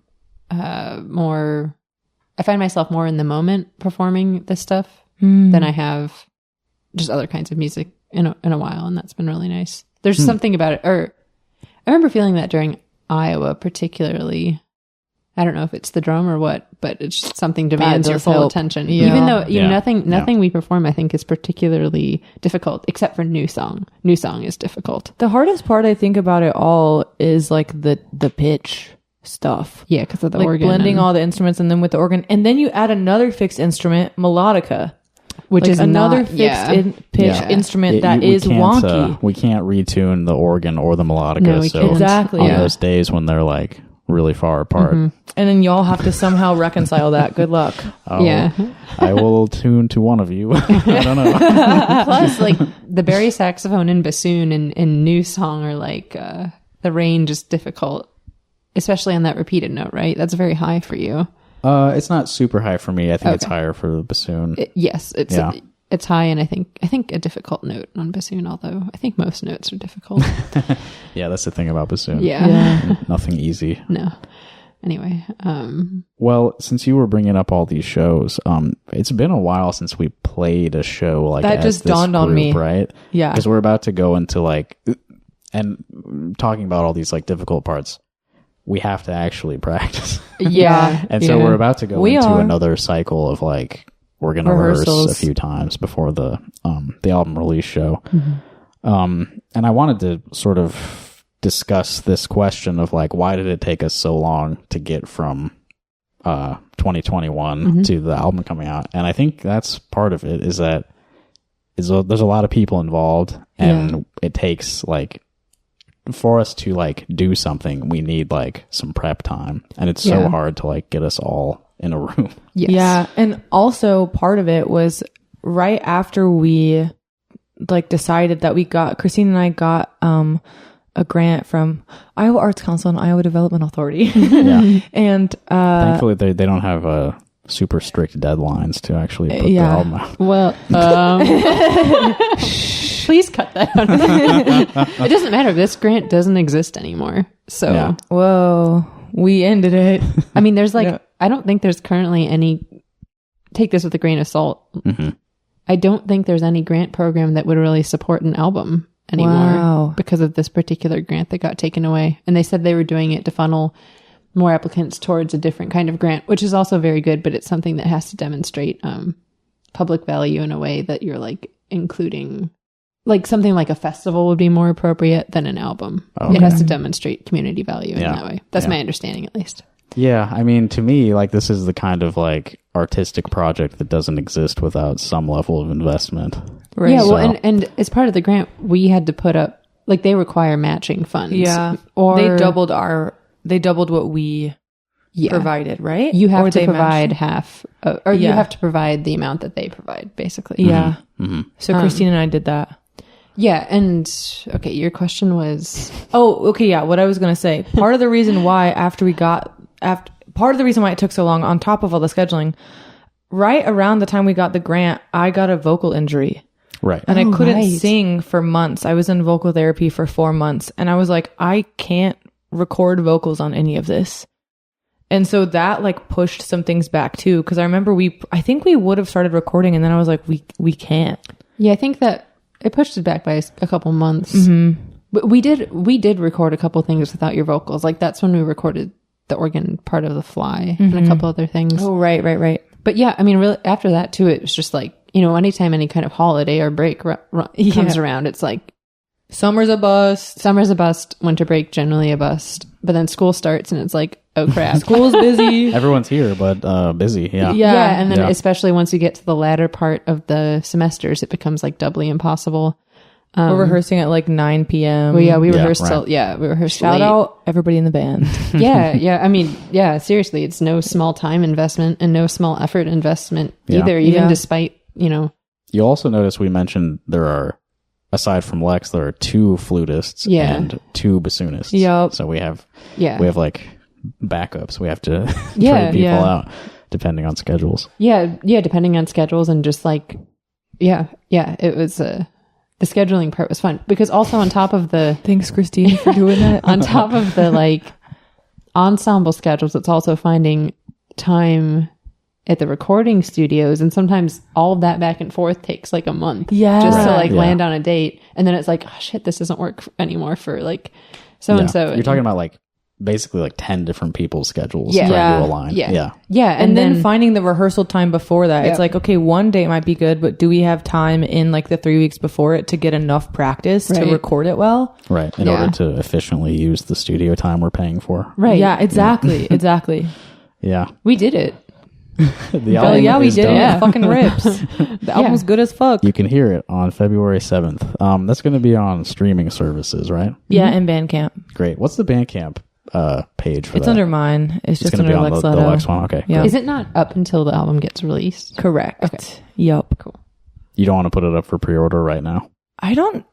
more, I find myself more in the moment performing this stuff than I have just other kinds of music in a while. And that's been really nice. There's something about it. Or I remember feeling that during Iowa, particularly. I don't know if it's the drum or what, but it's just something demands your full attention. Yeah. Even though nothing we perform, I think, is particularly difficult, except for New Song. New Song is difficult. The hardest part, I think, about it all is like the pitch stuff. Yeah, because of the like organ. Blending all the instruments and then with the organ. And then you add another fixed instrument, melodica. Which like is another pitch instrument that is wonky. We can't retune the organ or the melodica. No, we can't. Exactly. On those days when they're like really far apart. Mm-hmm. And then y'all have to somehow reconcile that. Good luck. Yeah. I will tune to one of you. I don't know. Plus, like the bari saxophone and bassoon in New Song are like, the range is difficult, especially on that repeated note, right? That's very high for you. It's not super high for me. I think it's higher for the bassoon. It's high, and I think a difficult note on bassoon, although I think most notes are difficult. Yeah, that's the thing about bassoon. Yeah. Nothing easy. No. Anyway. Well, since you were bringing up all these shows, it's been a while since we played a show like that. Just dawned on me, right? Yeah. Because we're about to go into like, and talking about all these like difficult parts. We have to actually practice. Yeah. And so we're about to go into another cycle of like, we're going to rehearse a few times before the album release show. Mm-hmm. And I wanted to sort of discuss this question of like, why did it take us so long to get from 2021 to the album coming out? And I think that's part of it is that there's a lot of people involved, and it takes like, for us to like do something, we need like some prep time, and it's so hard to like get us all in a room. Yes. Yeah. And also part of it was right after we like decided that Christine and I got a grant from Iowa Arts Council and Iowa Development Authority. Yeah. And thankfully they don't have super strict deadlines to actually put the album out. Well, please cut that out. It doesn't matter. This grant doesn't exist anymore. So, whoa, we ended it. I mean, there's like, I don't think there's currently any, take this with a grain of salt. Mm-hmm. I don't think there's any grant program that would really support an album anymore because of this particular grant that got taken away. And they said they were doing it to funnel more applicants towards a different kind of grant, which is also very good, but it's something that has to demonstrate public value in a way that you're like including, like something like a festival would be more appropriate than an album. Okay. It has to demonstrate community value in that way. That's my understanding, at least. Yeah, I mean, to me, like, this is the kind of like artistic project that doesn't exist without some level of investment. Right. Yeah, well, and as part of the grant, we had to put up, like, they require matching funds. Yeah, or they doubled what we provided, right? You have to provide half, or you have to provide the amount that they provide, basically. Yeah. Mm-hmm. So Christine and I did that. Yeah, and okay, your question was... Oh, okay, yeah, what I was going to say. Part of the reason why part of the reason why it took so long, on top of all the scheduling, right around the time we got the grant, I got a vocal injury. Right. And I couldn't sing for months. I was in vocal therapy for 4 months. And I was like, I can't record vocals on any of this. And so that like pushed some things back too. Because I remember I think we would have started recording, and then I was like, we can't. Yeah, I think that it pushed it back by a couple months. Mm-hmm. But we did record a couple things without your vocals. Like, that's when we recorded the organ part of The Fly and a couple other things. Oh, right. But yeah, I mean, really, after that too, it was just like, you know, anytime any kind of holiday or break comes around, it's like... Summer's a bust. Winter break, generally a bust. But then school starts and it's like, oh crap. School's busy. Everyone's here, but busy. Yeah. Yeah. And then especially once you get to the latter part of the semesters, it becomes like doubly impossible. We're rehearsing at like 9 p.m. Well, we rehearsed till, we rehearsed Shout late. out everybody in the band. Yeah. I mean, seriously, it's no small time investment and no small effort investment either, even despite, you know. You also notice we mentioned there are, aside from Lex, there are 2 flutists and 2 bassoonists. Yep. So we have like backups. We have to trade people out depending on schedules. Yeah, depending on schedules, and just like, it was the scheduling part was fun, because also on top of the... Thanks, Christine, for doing that. On top of the like ensemble schedules, it's also finding time at the recording studios, and sometimes all of that back and forth takes like a month to like land on a date, and then it's like, oh shit, this doesn't work anymore for like so and so. You're talking about like basically like 10 different people's schedules trying to align. And then finding the rehearsal time before that. It's like, okay, one date might be good, but do we have time in like the 3 weeks before it to get enough practice to record it well? Right. In order to efficiently use the studio time we're paying for. Right. Yeah, exactly. Exactly. Yeah. We did it. The album we did it. Fucking rips. The album's good as fuck. You can hear it on February 7th. That's going to be on streaming services, right? Yeah, and Bandcamp. Great. What's the Bandcamp page for It's that? under mine. It's just under be on Lex the Leto. Lex one. Okay. Yeah. Cool. Is it not up until the album gets released? Correct. Okay. Yep. Cool. You don't want to put it up for pre-order right now? I don't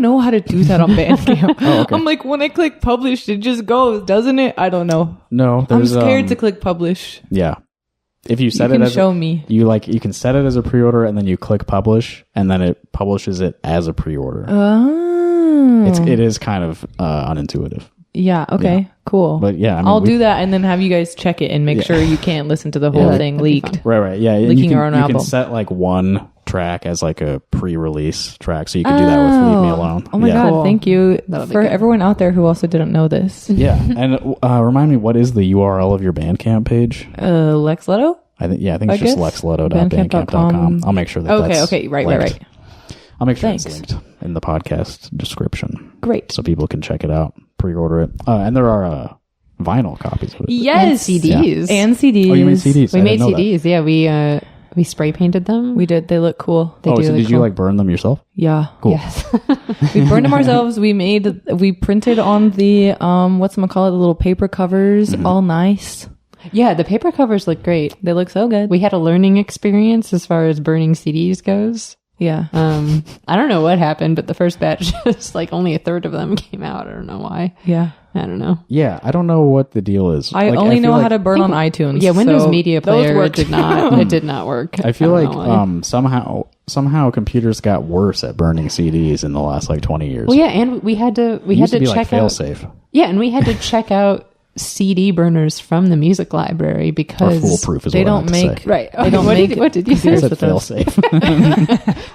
know how to do that on Bandcamp. Okay. I'm like, when I click publish, it just goes, doesn't it? I don't know. No. I'm scared to click publish. Yeah. If you set you it can as show me. You can set it as a pre-order, and then you click publish, and then it publishes it as a pre-order. Oh. It is kind of unintuitive. Yeah. Okay. Yeah. Cool. But yeah, I mean, I'll do that and then have you guys check it and make sure you can't listen to the whole thing leaked. Right. Yeah. Leaking our own album. You can set like one track as like a pre-release track, so you could do that with Leave Me Alone. Oh my god! Cool. Thank you for everyone out there who also didn't know this. Yeah. And remind me, what is the URL of your Bandcamp page? Lex Leto. I think it's just lexleto.bandcamp.com. I'll make sure that Okay. Right. I'll make sure it's linked in the podcast description. Great. So people can check it out, pre-order it. And there are vinyl copies of it. Yes. And CDs. Yeah. And CDs. Oh, you made CDs? We made CDs. Yeah, we spray painted them. We did. They look cool. They do so look did you like burn them yourself? Yeah. Cool. Yes. We burned them ourselves. We printed on the, the little paper covers, all nice. Yeah, the paper covers look great. They look so good. We had a learning experience as far as burning CDs goes. Yeah. I don't know what happened, but the first batch, just like only a third of them came out. I don't know why. Yeah. I don't know. Yeah, I don't know what the deal is. I only know how to burn on iTunes. Yeah, Windows Media Player it did not work. I feel like somehow computers got worse at burning CDs in the last like 20 years. Well, yeah, and we had to check like fail out safe. Yeah, and we had to check out CD burners from the music library because or foolproof is they what don't I make say. Right. They don't what did you say? I said fail safe.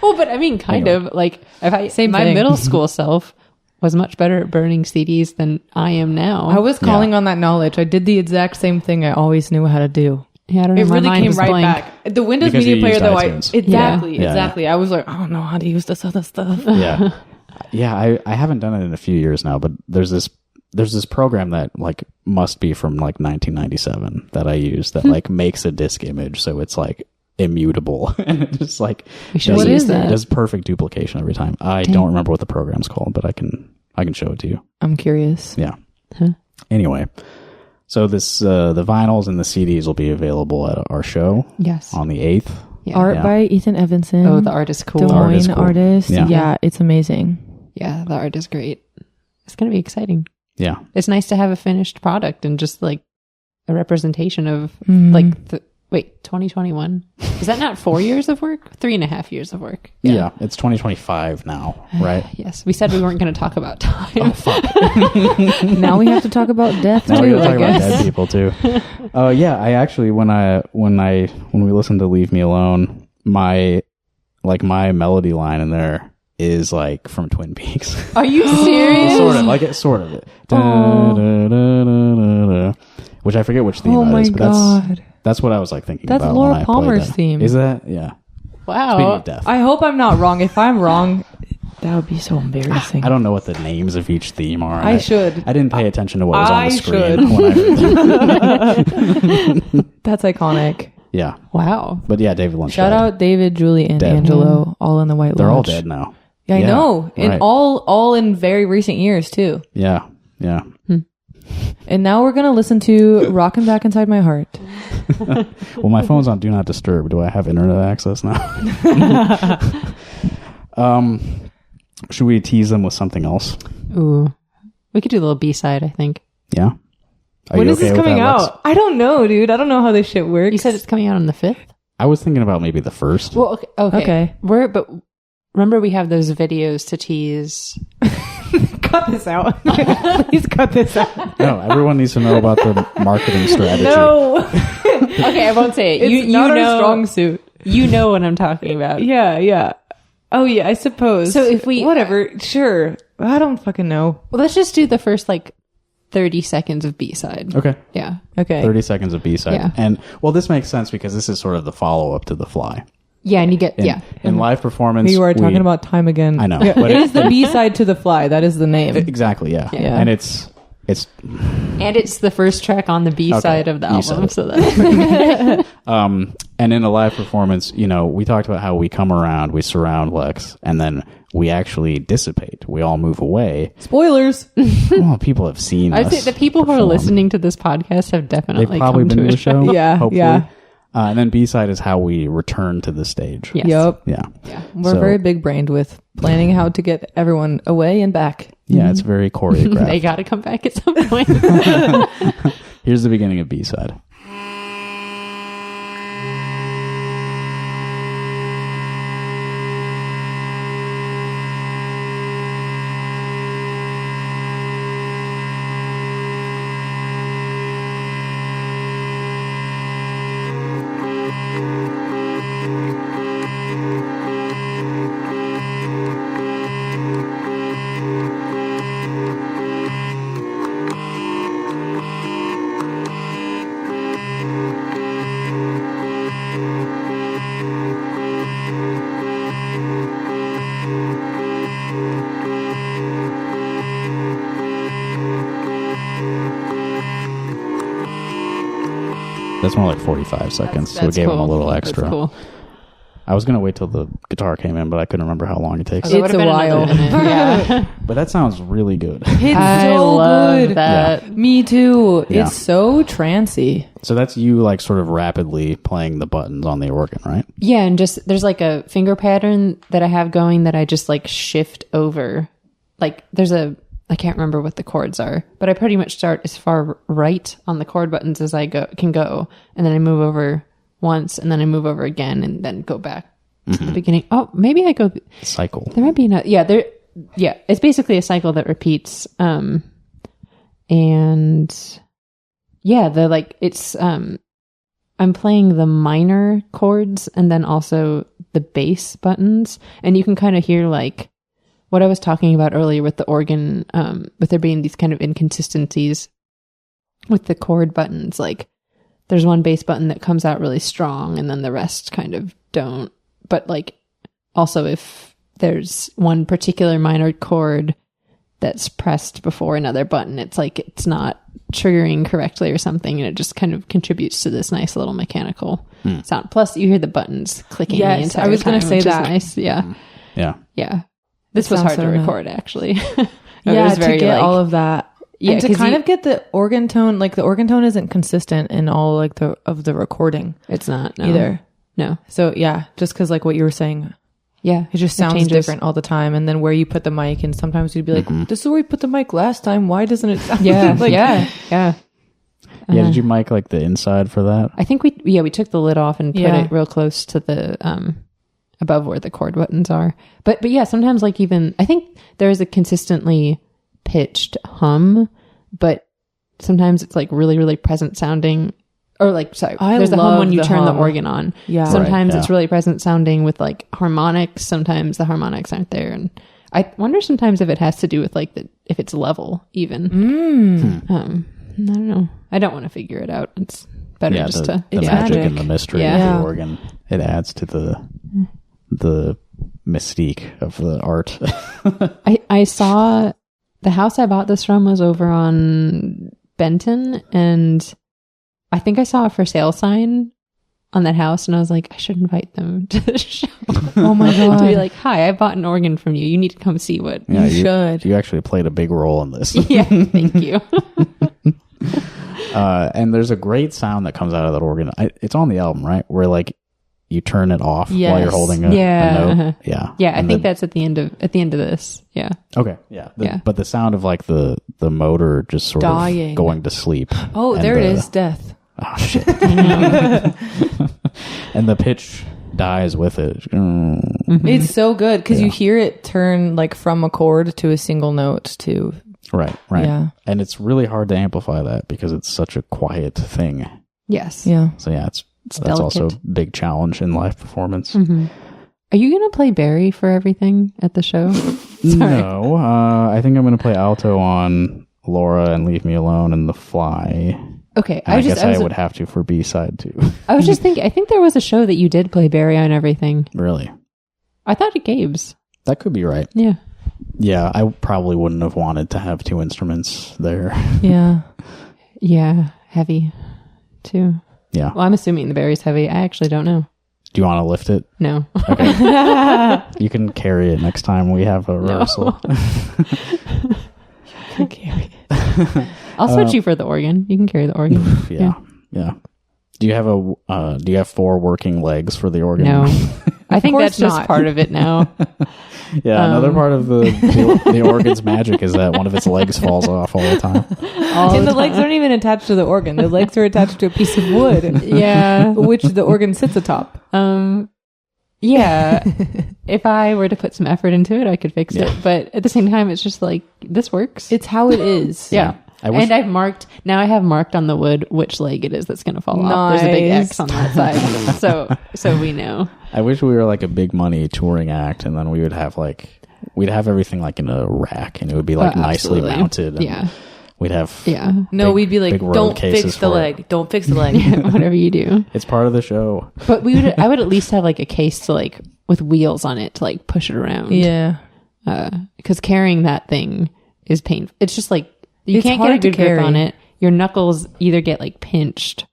Well, but I mean, kind of like my thing. middle school self was much better at burning CDs than I am now. I was calling on that knowledge. I did the exact same thing I always knew how to do. Yeah, I don't know. It really came right back. The Windows Because Media Player, though, iTunes. exactly. I was like, I don't know how to use this other stuff. Yeah. I haven't done it in a few years now, but there's this program that like must be from like 1997 that I use that like makes a disk image, so it's like immutable and it just like what is that? It does perfect duplication every time. I don't remember what the program's called, but I can show it to you. I'm curious. Yeah. Anyway, so this the vinyls and the CDs will be available at our show. Yes. On the 8th. Yeah. Art by Ethan Evanson. Oh, the art is cool. Des The art is Moines cool. artist. Yeah. Yeah, it's amazing. Yeah, the art is great. It's going to be exciting. Yeah. It's nice to have a finished product and just like a representation of Mhm. like 2021. Is that not 4 years of work? 3.5 years of work. Yeah. It's 2025 now, right? Yes. We said we weren't going to talk about time. Oh, fuck. Now we have to talk about death Now we're too, gonna I talk about guess. dead people too. Yeah, I actually when we listened to Leave Me Alone, my melody line in there is like from Twin Peaks. Are you serious? sort of it. Da, da, da, da, da, which I forget which theme Oh that my is, but god. that's what I was like thinking That's about. Laura when I played Palmer's that. theme. Is that? Yeah. Speaking Wow. of death. I hope I'm not wrong. If I'm wrong, that would be so embarrassing. I don't know what the names of each theme are. I should. I didn't pay attention to what was on the screen should. when I heard them. That's iconic. Yeah. Wow. But yeah, David Lynch. Shout died. out David, Julie, and Dead. Angelo, all in the White Lodge. They're all dead now. Yeah, I know. And right. all in very recent years too. Yeah. Yeah. And now we're gonna listen to "Rockin' Back Inside My Heart." Well, my phone's on Do Not Disturb. Do I have internet access now? Should we tease them with something else? Ooh. We could do a little B-side, I think. Yeah. Are When you is okay this with coming that, Lex? out? I don't know, dude. I don't know how this shit works. You said it's coming out on the 5th? I was thinking about maybe the 1st. Well, okay. Okay. But remember we have those videos to tease. cut this out. Please cut this out. No, everyone needs to know about the marketing strategy. No, Okay, I won't say it. it's you not know, our strong suit. You know what I'm talking about. Yeah. Oh yeah, I suppose. So if we- whatever, sure. I don't fucking know. Well, let's just do the first like 30 seconds of B-side. Okay. Yeah. Okay. 30 seconds of B-side. Yeah. And, well, this makes sense because this is sort of the follow-up to The Fly. Yeah, and you get, In live performance. You are talking about time again. I know. Yeah, But it is the B side to The Fly. That is the name. Exactly, yeah. Yeah. And it's And it's the first track on the B-side of the you said album. it. So that's and in a live performance, we talked about how we come around, we surround Lex, and then we actually dissipate. We all move away. Spoilers. Well, people have seen I us think the people who are perform. listening to this podcast have definitely They've probably come been to to the a show. Yeah, hopefully. yeah. And then B-side is how we return to the stage. Yes. Yep. Yeah. We're So- very big brained with planning how to get everyone away and back. Yeah, it's very choreographed. They got to come back at some point. Here's the beginning of B-side. That's more like 45 seconds, so we That's gave him a cool. little That's extra. cool. I was going to wait till the guitar came in, but I couldn't remember how long it takes. It It's would've a been another while. minute. Yeah. But that sounds really good. It's I so love good. that. Me too. Yeah. It's so trancy. So that's you like sort of rapidly playing the buttons on the organ, right? Yeah, and just there's like a finger pattern that I have going that I just like shift over. Like I can't remember what the chords are, but I pretty much start as far right on the chord buttons as I can go, and then I move over once, and then I move over again, and then go back to the beginning. Oh, maybe I go. Cycle. There might be no. Yeah, it's basically a cycle that repeats. And yeah, I'm playing the minor chords and then also the bass buttons, and you can kind of hear like what I was talking about earlier with the organ, with there being these kind of inconsistencies with the chord buttons. Like there's one bass button that comes out really strong, and then the rest kind of don't. But like also if there's one particular minor chord that's pressed before another button, it's like it's not triggering correctly or something, and it just kind of contributes to this nice little mechanical sound. Plus, you hear the buttons clicking. Yes, the entire I was going to say which that. is nice. Yeah, Yeah. This was hard to nice. record, actually. Yeah, was very, to get like- all of that. Yeah, and to 'cause kind of get the organ tone, like the organ tone isn't consistent in all like the recording It's not no. either. No. So yeah, just because like what you were saying, Yeah, it just sounds changes. different all the time. And then where you put the mic, and sometimes you'd be like, "This is where we put the mic last time. Why doesn't it sound?" Yeah, like, yeah. Yeah, did you mic like the inside for that? I think we took the lid off and put Yeah. it real close to the above where the chord buttons are. But yeah, sometimes like even I think there is a consistently pitched hum, but sometimes it's like really, really present sounding. Or like, sorry, I there's a hum love when you the turn the hum. organ on. Yeah. Sometimes Right, it's yeah. really present sounding with like harmonics. Sometimes the harmonics aren't there, and I wonder sometimes if it has to do with like if it's level even. I don't know. I don't want to figure it out. It's better Yeah, just the to magic magic. and the mystery Yeah. of Yeah. the organ. It adds to the mystique of the art. I saw the house I bought this from was over on Benton, and I think I saw a for sale sign on that house, and I was like, I should invite them to the show. Oh my god! To be like, hi, I bought an organ from you. You need to come see what. Yeah, You should. You actually played a big role in this. Yeah, thank you. And there's a great sound that comes out of that organ. It's on the album, right? Where like you turn it off while you're Yes. holding a note. Yeah. Yeah, I And think that's at the end of this. Yeah. okay. Yeah. Yeah. But the sound of like the motor just sort Dying. of going to sleep. Oh, and there it the- is. Death. Oh shit. And the pitch dies with it. It's so good because Yeah. you hear it turn like from a chord to a single note to Right. Yeah. And it's really hard to amplify that because it's such a quiet thing. Yes. yeah. So yeah, that's delicate. also a big challenge in live performance. Mm-hmm. Are you going to play Barry for everything at the show? No, I think I'm going to play alto on Laura and Leave Me Alone and The Fly. Okay. And I guess I would have to for B-side too. I was just thinking, I think there was a show that you did play Barry on everything. Really? I thought at Gabe's. That could be right. Yeah. Yeah, I probably wouldn't have wanted to have two instruments there. Yeah. Yeah. Heavy too. Yeah. Well, I'm assuming the Barry's heavy. I actually don't know. Do you want to lift it? No. Okay. You can carry it next time we have a rehearsal. I'll switch you for the organ. You can carry the organ. Yeah. Do you have 4 working legs for the organ? No. I think course that's just not. part of it now. Yeah, another part of the organ's magic is that one of its legs falls off all the time. And the legs aren't even attached to the organ. The legs are attached to a piece of wood. Yeah. Which the organ sits atop. Yeah. If I were to put some effort into it, I could fix it. But at the same time, it's just like, this works. It's how it is. Yeah. I wish- And I have marked on the wood which leg it is that's going to fall off. There's a big Nice. X on that side. So we know. I wish we were like a big money touring act, and then we'd have everything like in a rack, and it would be like nicely absolutely. mounted. And Yeah. we'd have No, we'd be like, big road don't cases fix the for it. leg. Don't fix the leg. Whatever you do. It's part of the show. But I would at least have like a case to like with wheels on it to like push it around. Yeah. Because carrying that thing is painful. It's just like you It's can't get a hard to good grip carry. on it. Your knuckles either get like pinched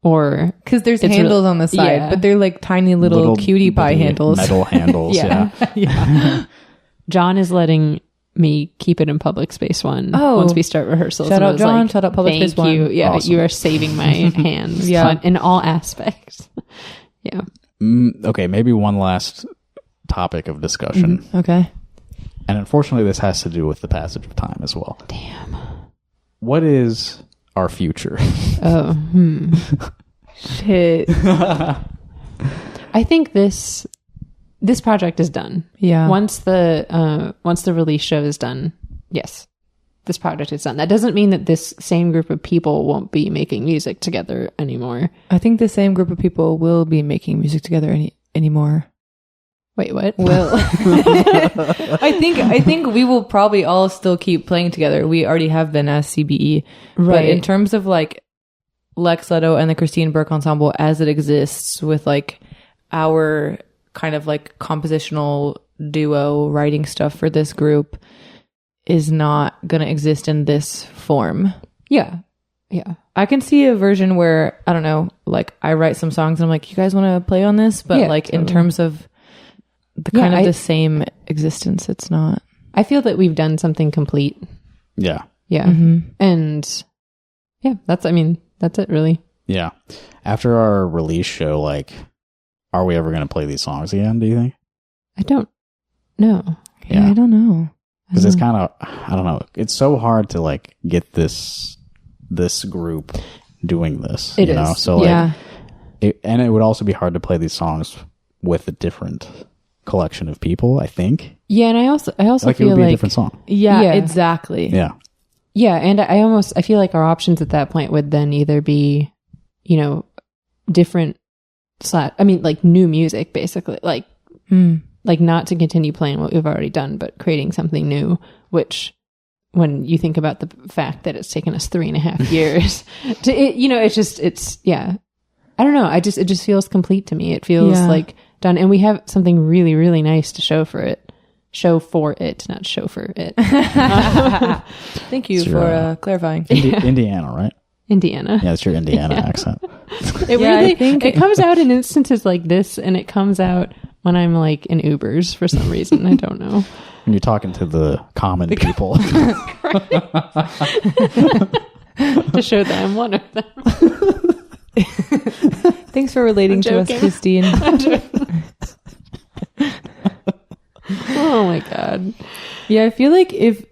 or Because there's It's handles real- on the side, yeah. but they're like tiny little cutie pie bitty handles. metal handles. Yeah. Yeah. John is letting me keep it in public space one once we start rehearsals. Shout And I out was John, like, shout out public thank space one. you. Yeah, Awesome. you are saving my hands Yeah. in all aspects. Yeah. Okay, maybe one last topic of discussion, Okay. and unfortunately, this has to do with the passage of time as well. Damn. What is our future? Oh. Shit. I think this project is done. Yeah. Once the release show is done, yes, this project is done. That doesn't mean that this same group of people won't be making music together anymore. I think the same group of people will be making music together anymore. Wait, what? Will. I think we will probably all still keep playing together. We already have been as CBE. But Right. in terms of like Lex Leto and the Christine Burke Ensemble as it exists with like our kind of like compositional duo writing stuff for this group is not going to exist in this form. Yeah. I can see a version where, I don't know, like I write some songs and I'm like, you guys want to play on this? But like totally. In terms of the kind of the same existence, it's not. I feel that we've done something complete. Yeah. Yeah. Mm-hmm. And yeah, that's it really. Yeah. After our release show, like, are we ever going to play these songs again, do you think? I don't know. Yeah, I don't know. Because it's kind of, I don't know. It's so hard to like get this group doing this. It you is. Know? So like, and it would also be hard to play these songs with a different collection of people, I think. Yeah, and I also like feel it would be like a different song. Yeah, exactly. Yeah. Yeah, and I feel like our options at that point would then either be, you know, different like new music basically, like like not to continue playing what we've already done, but creating something new, which when you think about the fact that it's taken us 3.5 years to it's I don't know, it just feels complete to me. It feels like done, and we have something really, really nice to show for it, not chauffeur it. Thank you for clarifying. Indiana, right? Indiana. Yeah, it's your Indiana accent. It comes out in instances like this, and it comes out when I'm like in Ubers for some reason. I don't know. When you're talking to the common people. To show that I'm one of them. Thanks for relating to us, Christine. Oh my God. Yeah, I feel like if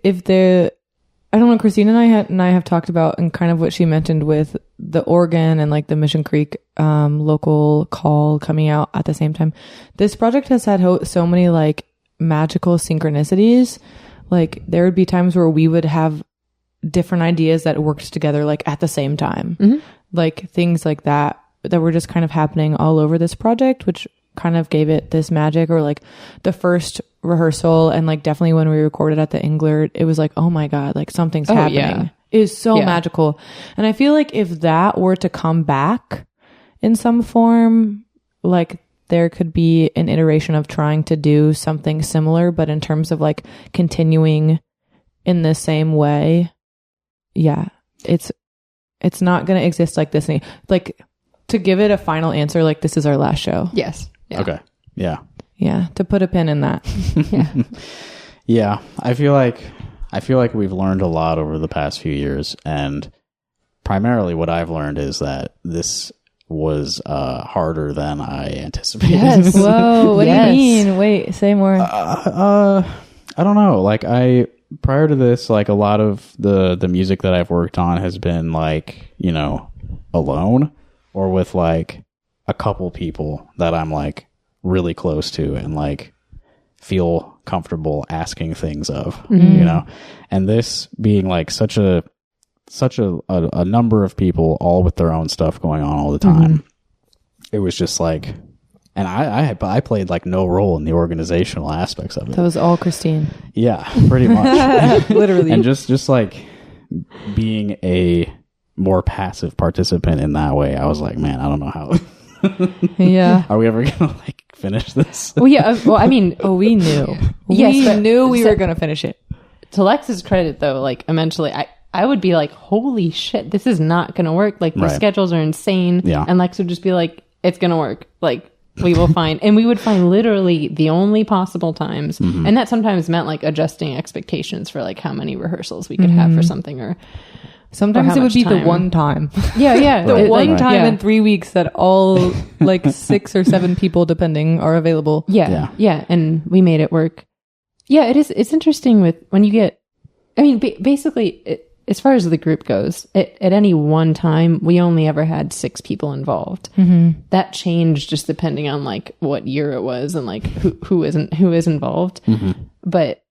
I don't know, Christine and I have talked about, and kind of what she mentioned with the organ and like the Mission Creek local call coming out at the same time. This project has had so many like magical synchronicities. Like there would be times where we would have different ideas that worked together like at the same time. Mm-hmm. Like things like that were just kind of happening all over this project, which kind of gave it this magic. Or like the first rehearsal, and like definitely when we recorded at the Englert, it was like, oh my God, like something's happening. Yeah. It is so magical. And I feel like if that were to come back in some form, like there could be an iteration of trying to do something similar, but in terms of like continuing in the same way. Yeah, it's not going to exist like this. Like to give it a final answer, like this is our last show. Yes. Yeah. Okay. Yeah. Yeah. To put a pin in that. Yeah. Yeah. I feel like we've learned a lot over the past few years, and primarily what I've learned is that this was harder than I anticipated. Yes. Whoa. What do you mean? Wait, say more. I don't know. Like prior to this, like a lot of the music that I've worked on has been like, you know, alone or with like a couple people that I'm like really close to and like feel comfortable asking things of, you know, and this being like such a number of people all with their own stuff going on all the time. It was just like, and I played like no role in the organizational aspects of it. That was all Christine. Yeah, pretty much. Literally. And just like being a more passive participant in that way, I was like, man, I don't know how. Yeah. Are we ever going to like finish this? Well, yeah. Well, I mean, we knew. Yes, we knew we were going to finish it. To Lex's credit, though, like eventually I would be like, holy shit, this is not going to work. Like the schedules are insane. Yeah. And Lex would just be like, it's going to work. Like we will find, and we would find literally the only possible times. And that sometimes meant like adjusting expectations for like how many rehearsals we could have for something, or sometimes it would be the one time. Yeah. The one time in 3 weeks that all like 6 or 7 people depending are available. Yeah. And we made it work. Yeah, it is. It's interesting with when you get, I mean, basically, as far as the group goes, at any one time, we only ever had 6 people involved. That changed just depending on like what year it was and like who is involved. But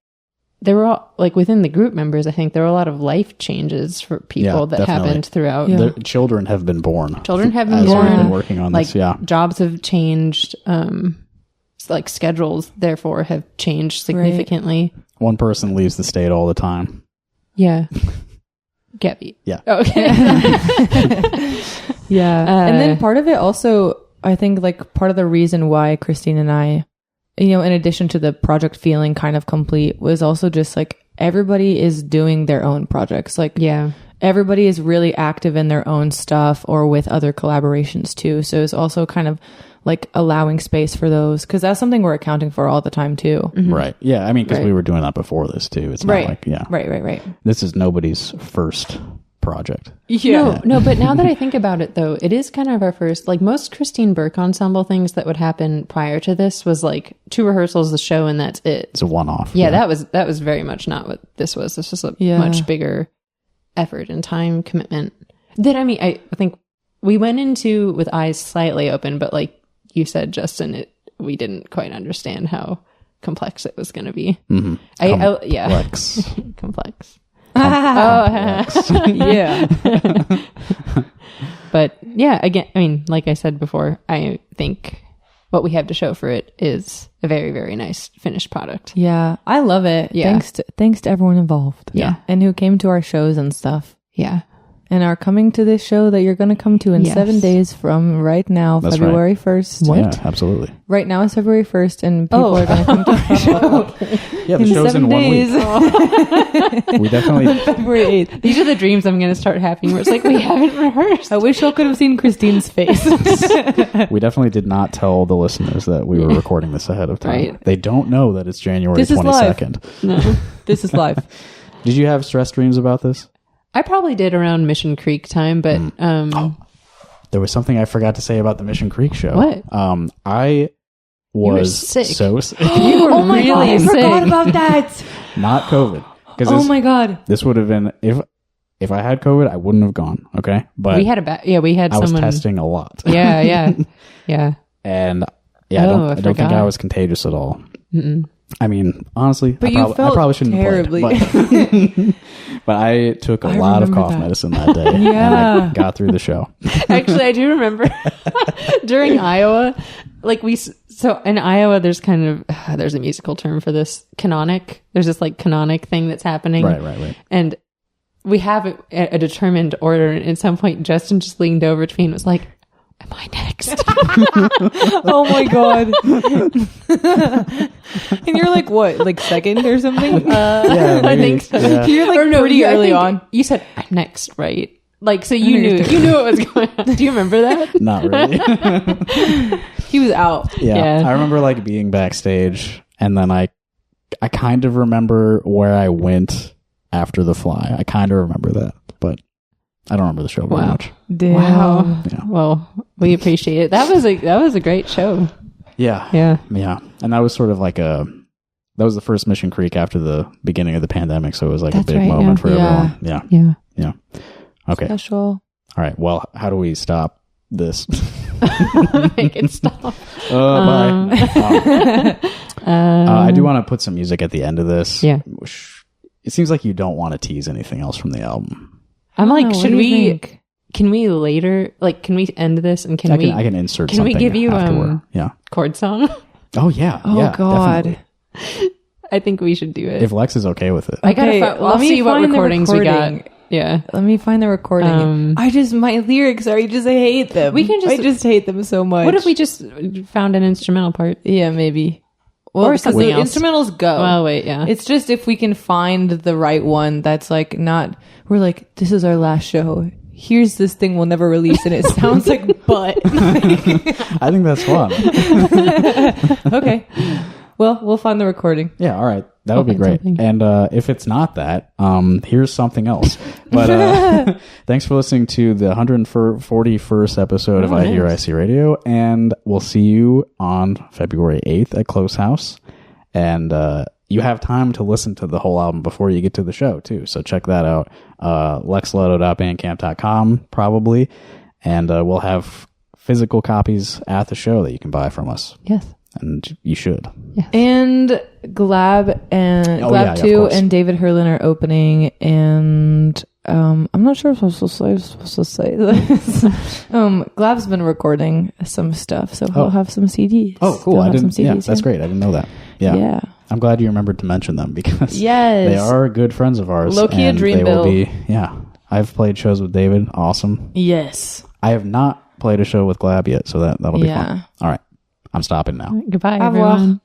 there were all, like within the group members, I think there were a lot of life changes for people that definitely happened throughout. The children have been born. Children have been born. We've been working on like, this. Yeah, jobs have changed. Like schedules, therefore, have changed significantly. Right. One person leaves the state all the time. Yeah. Gabby. Yeah. Okay. Yeah. And then part of it also, I think like part of the reason why Christine and I, you know, in addition to the project feeling kind of complete, was also just like everybody is doing their own projects. Like everybody is really active in their own stuff or with other collaborations too. So it's also kind of like allowing space for those, because that's something we're accounting for all the time too. Mm-hmm. Right. Yeah. I mean, because we were doing that before this too. It's not like, Right. This is nobody's first project. Yeah. No, but now that I think about it though, it is kind of our first, like most Christine Burke Ensemble things that would happen prior to this was like 2 rehearsrsals, the show, and that's it. It's a one-off. Yeah, that was very much not what this was. This was a much bigger effort and time commitment. I think we went into with eyes slightly open, but like you said, Justin, we didn't quite understand how complex it was going to be. Mm-hmm. Complex. Complex. Yeah. But yeah, again, I mean, like I said before, I think what we have to show for it is a very, very nice finished product. Yeah, I love it. Yeah. Thanks to everyone involved. Yeah. And who came to our shows and stuff. Yeah. And are coming to this show that you're going to come to in 7 days from right now, That's February 1st. What? Yeah, absolutely. Right now is February 1st, and people are going to come to our show. Yeah, the show's in 1 week. We definitely... February 8th. These are the dreams I'm going to start having where it's like, we haven't rehearsed. I wish y'all could have seen Christine's face. We definitely did not tell the listeners that we were recording this ahead of time. Right. They don't know that it's January 22nd. No, this is live. Did you have stress dreams about this? I probably did around Mission Creek time, but there was something I forgot to say about the Mission Creek show. What? I was sick. so sick. You were my really God, I sick. forgot about that. Not COVID. Oh my God. This would have been if I had COVID, I wouldn't have gone. Okay, but we had we had I someone was testing a lot. Yeah. And I don't think I was contagious at all. Mm-mm. I mean, honestly, But I probably shouldn't terribly. have played. But I took a lot of cough medicine that day, and I got through the show. Actually, I do remember during Iowa, like so in Iowa, there's kind of there's a musical term for this, canonic. There's this like canonic thing that's happening, right. And we have a determined order. And at some point, Justin just leaned over to me and was like, "Am I next?" Oh my God. And you're like, what, like second or something? Yeah, I think so. Yeah. You're like pretty early on. You said, "I'm next," right? Like, so you knew what was going on. Do you remember that? Not really. He was out. Yeah. I remember like being backstage, and then I kind of remember where I went after the fly. I kind of remember that, but I don't remember the show very much. Damn. Wow. Yeah. Well, we appreciate it. That was a great show. Yeah. And that was sort of like that was the first Mission Creek after the beginning of the pandemic, so it was like a big moment for everyone. Yeah. Okay. Special. All right. Well, how do we stop this? Make it stop. Bye. I do want to put some music at the end of this. Yeah. It seems like you don't want to tease anything else from the album. I'm like, can we later, like, can we end this and I can insert something. Can we give you afterward. chord song? Oh yeah. Oh yeah, God. definitely. I think we should do it. If Lex is okay with it. I'll see what recordings we got. Yeah. Let me find the recording. My lyrics are, I hate them. I just hate them so much. What if we just found an instrumental part? Yeah, maybe. Well, or something else. Instrumentals go. Well, wait, yeah. It's just if we can find the right one that's like not, we're like, this is our last show. Here's this thing we'll never release, and it sounds like butt. I think that's fun. Okay. Well, we'll find the recording. Yeah, all right. That would be great. Something. And if it's not that, here's something else. But thanks for listening to the 141st episode of iHearIC Radio, and we'll see you on February 8th at Close House. And you have time to listen to the whole album before you get to the show, too. So check that out. lexleto.bandcamp.com, probably. And we'll have physical copies at the show that you can buy from us. Yes. And you should. Yes. And Glab 2 and David Herlin are opening, and I'm not sure if I'm supposed to say this. Glab's been recording some stuff, so he'll have some CDs. Oh, cool. That's great. I didn't know that. Yeah. I'm glad you remembered to mention them because they are good friends of ours. Low-key a dream build. I've played shows with David. Awesome. Yes. I have not played a show with Glab yet, so that'll be fun. All right. I'm stopping now. Goodbye, everyone.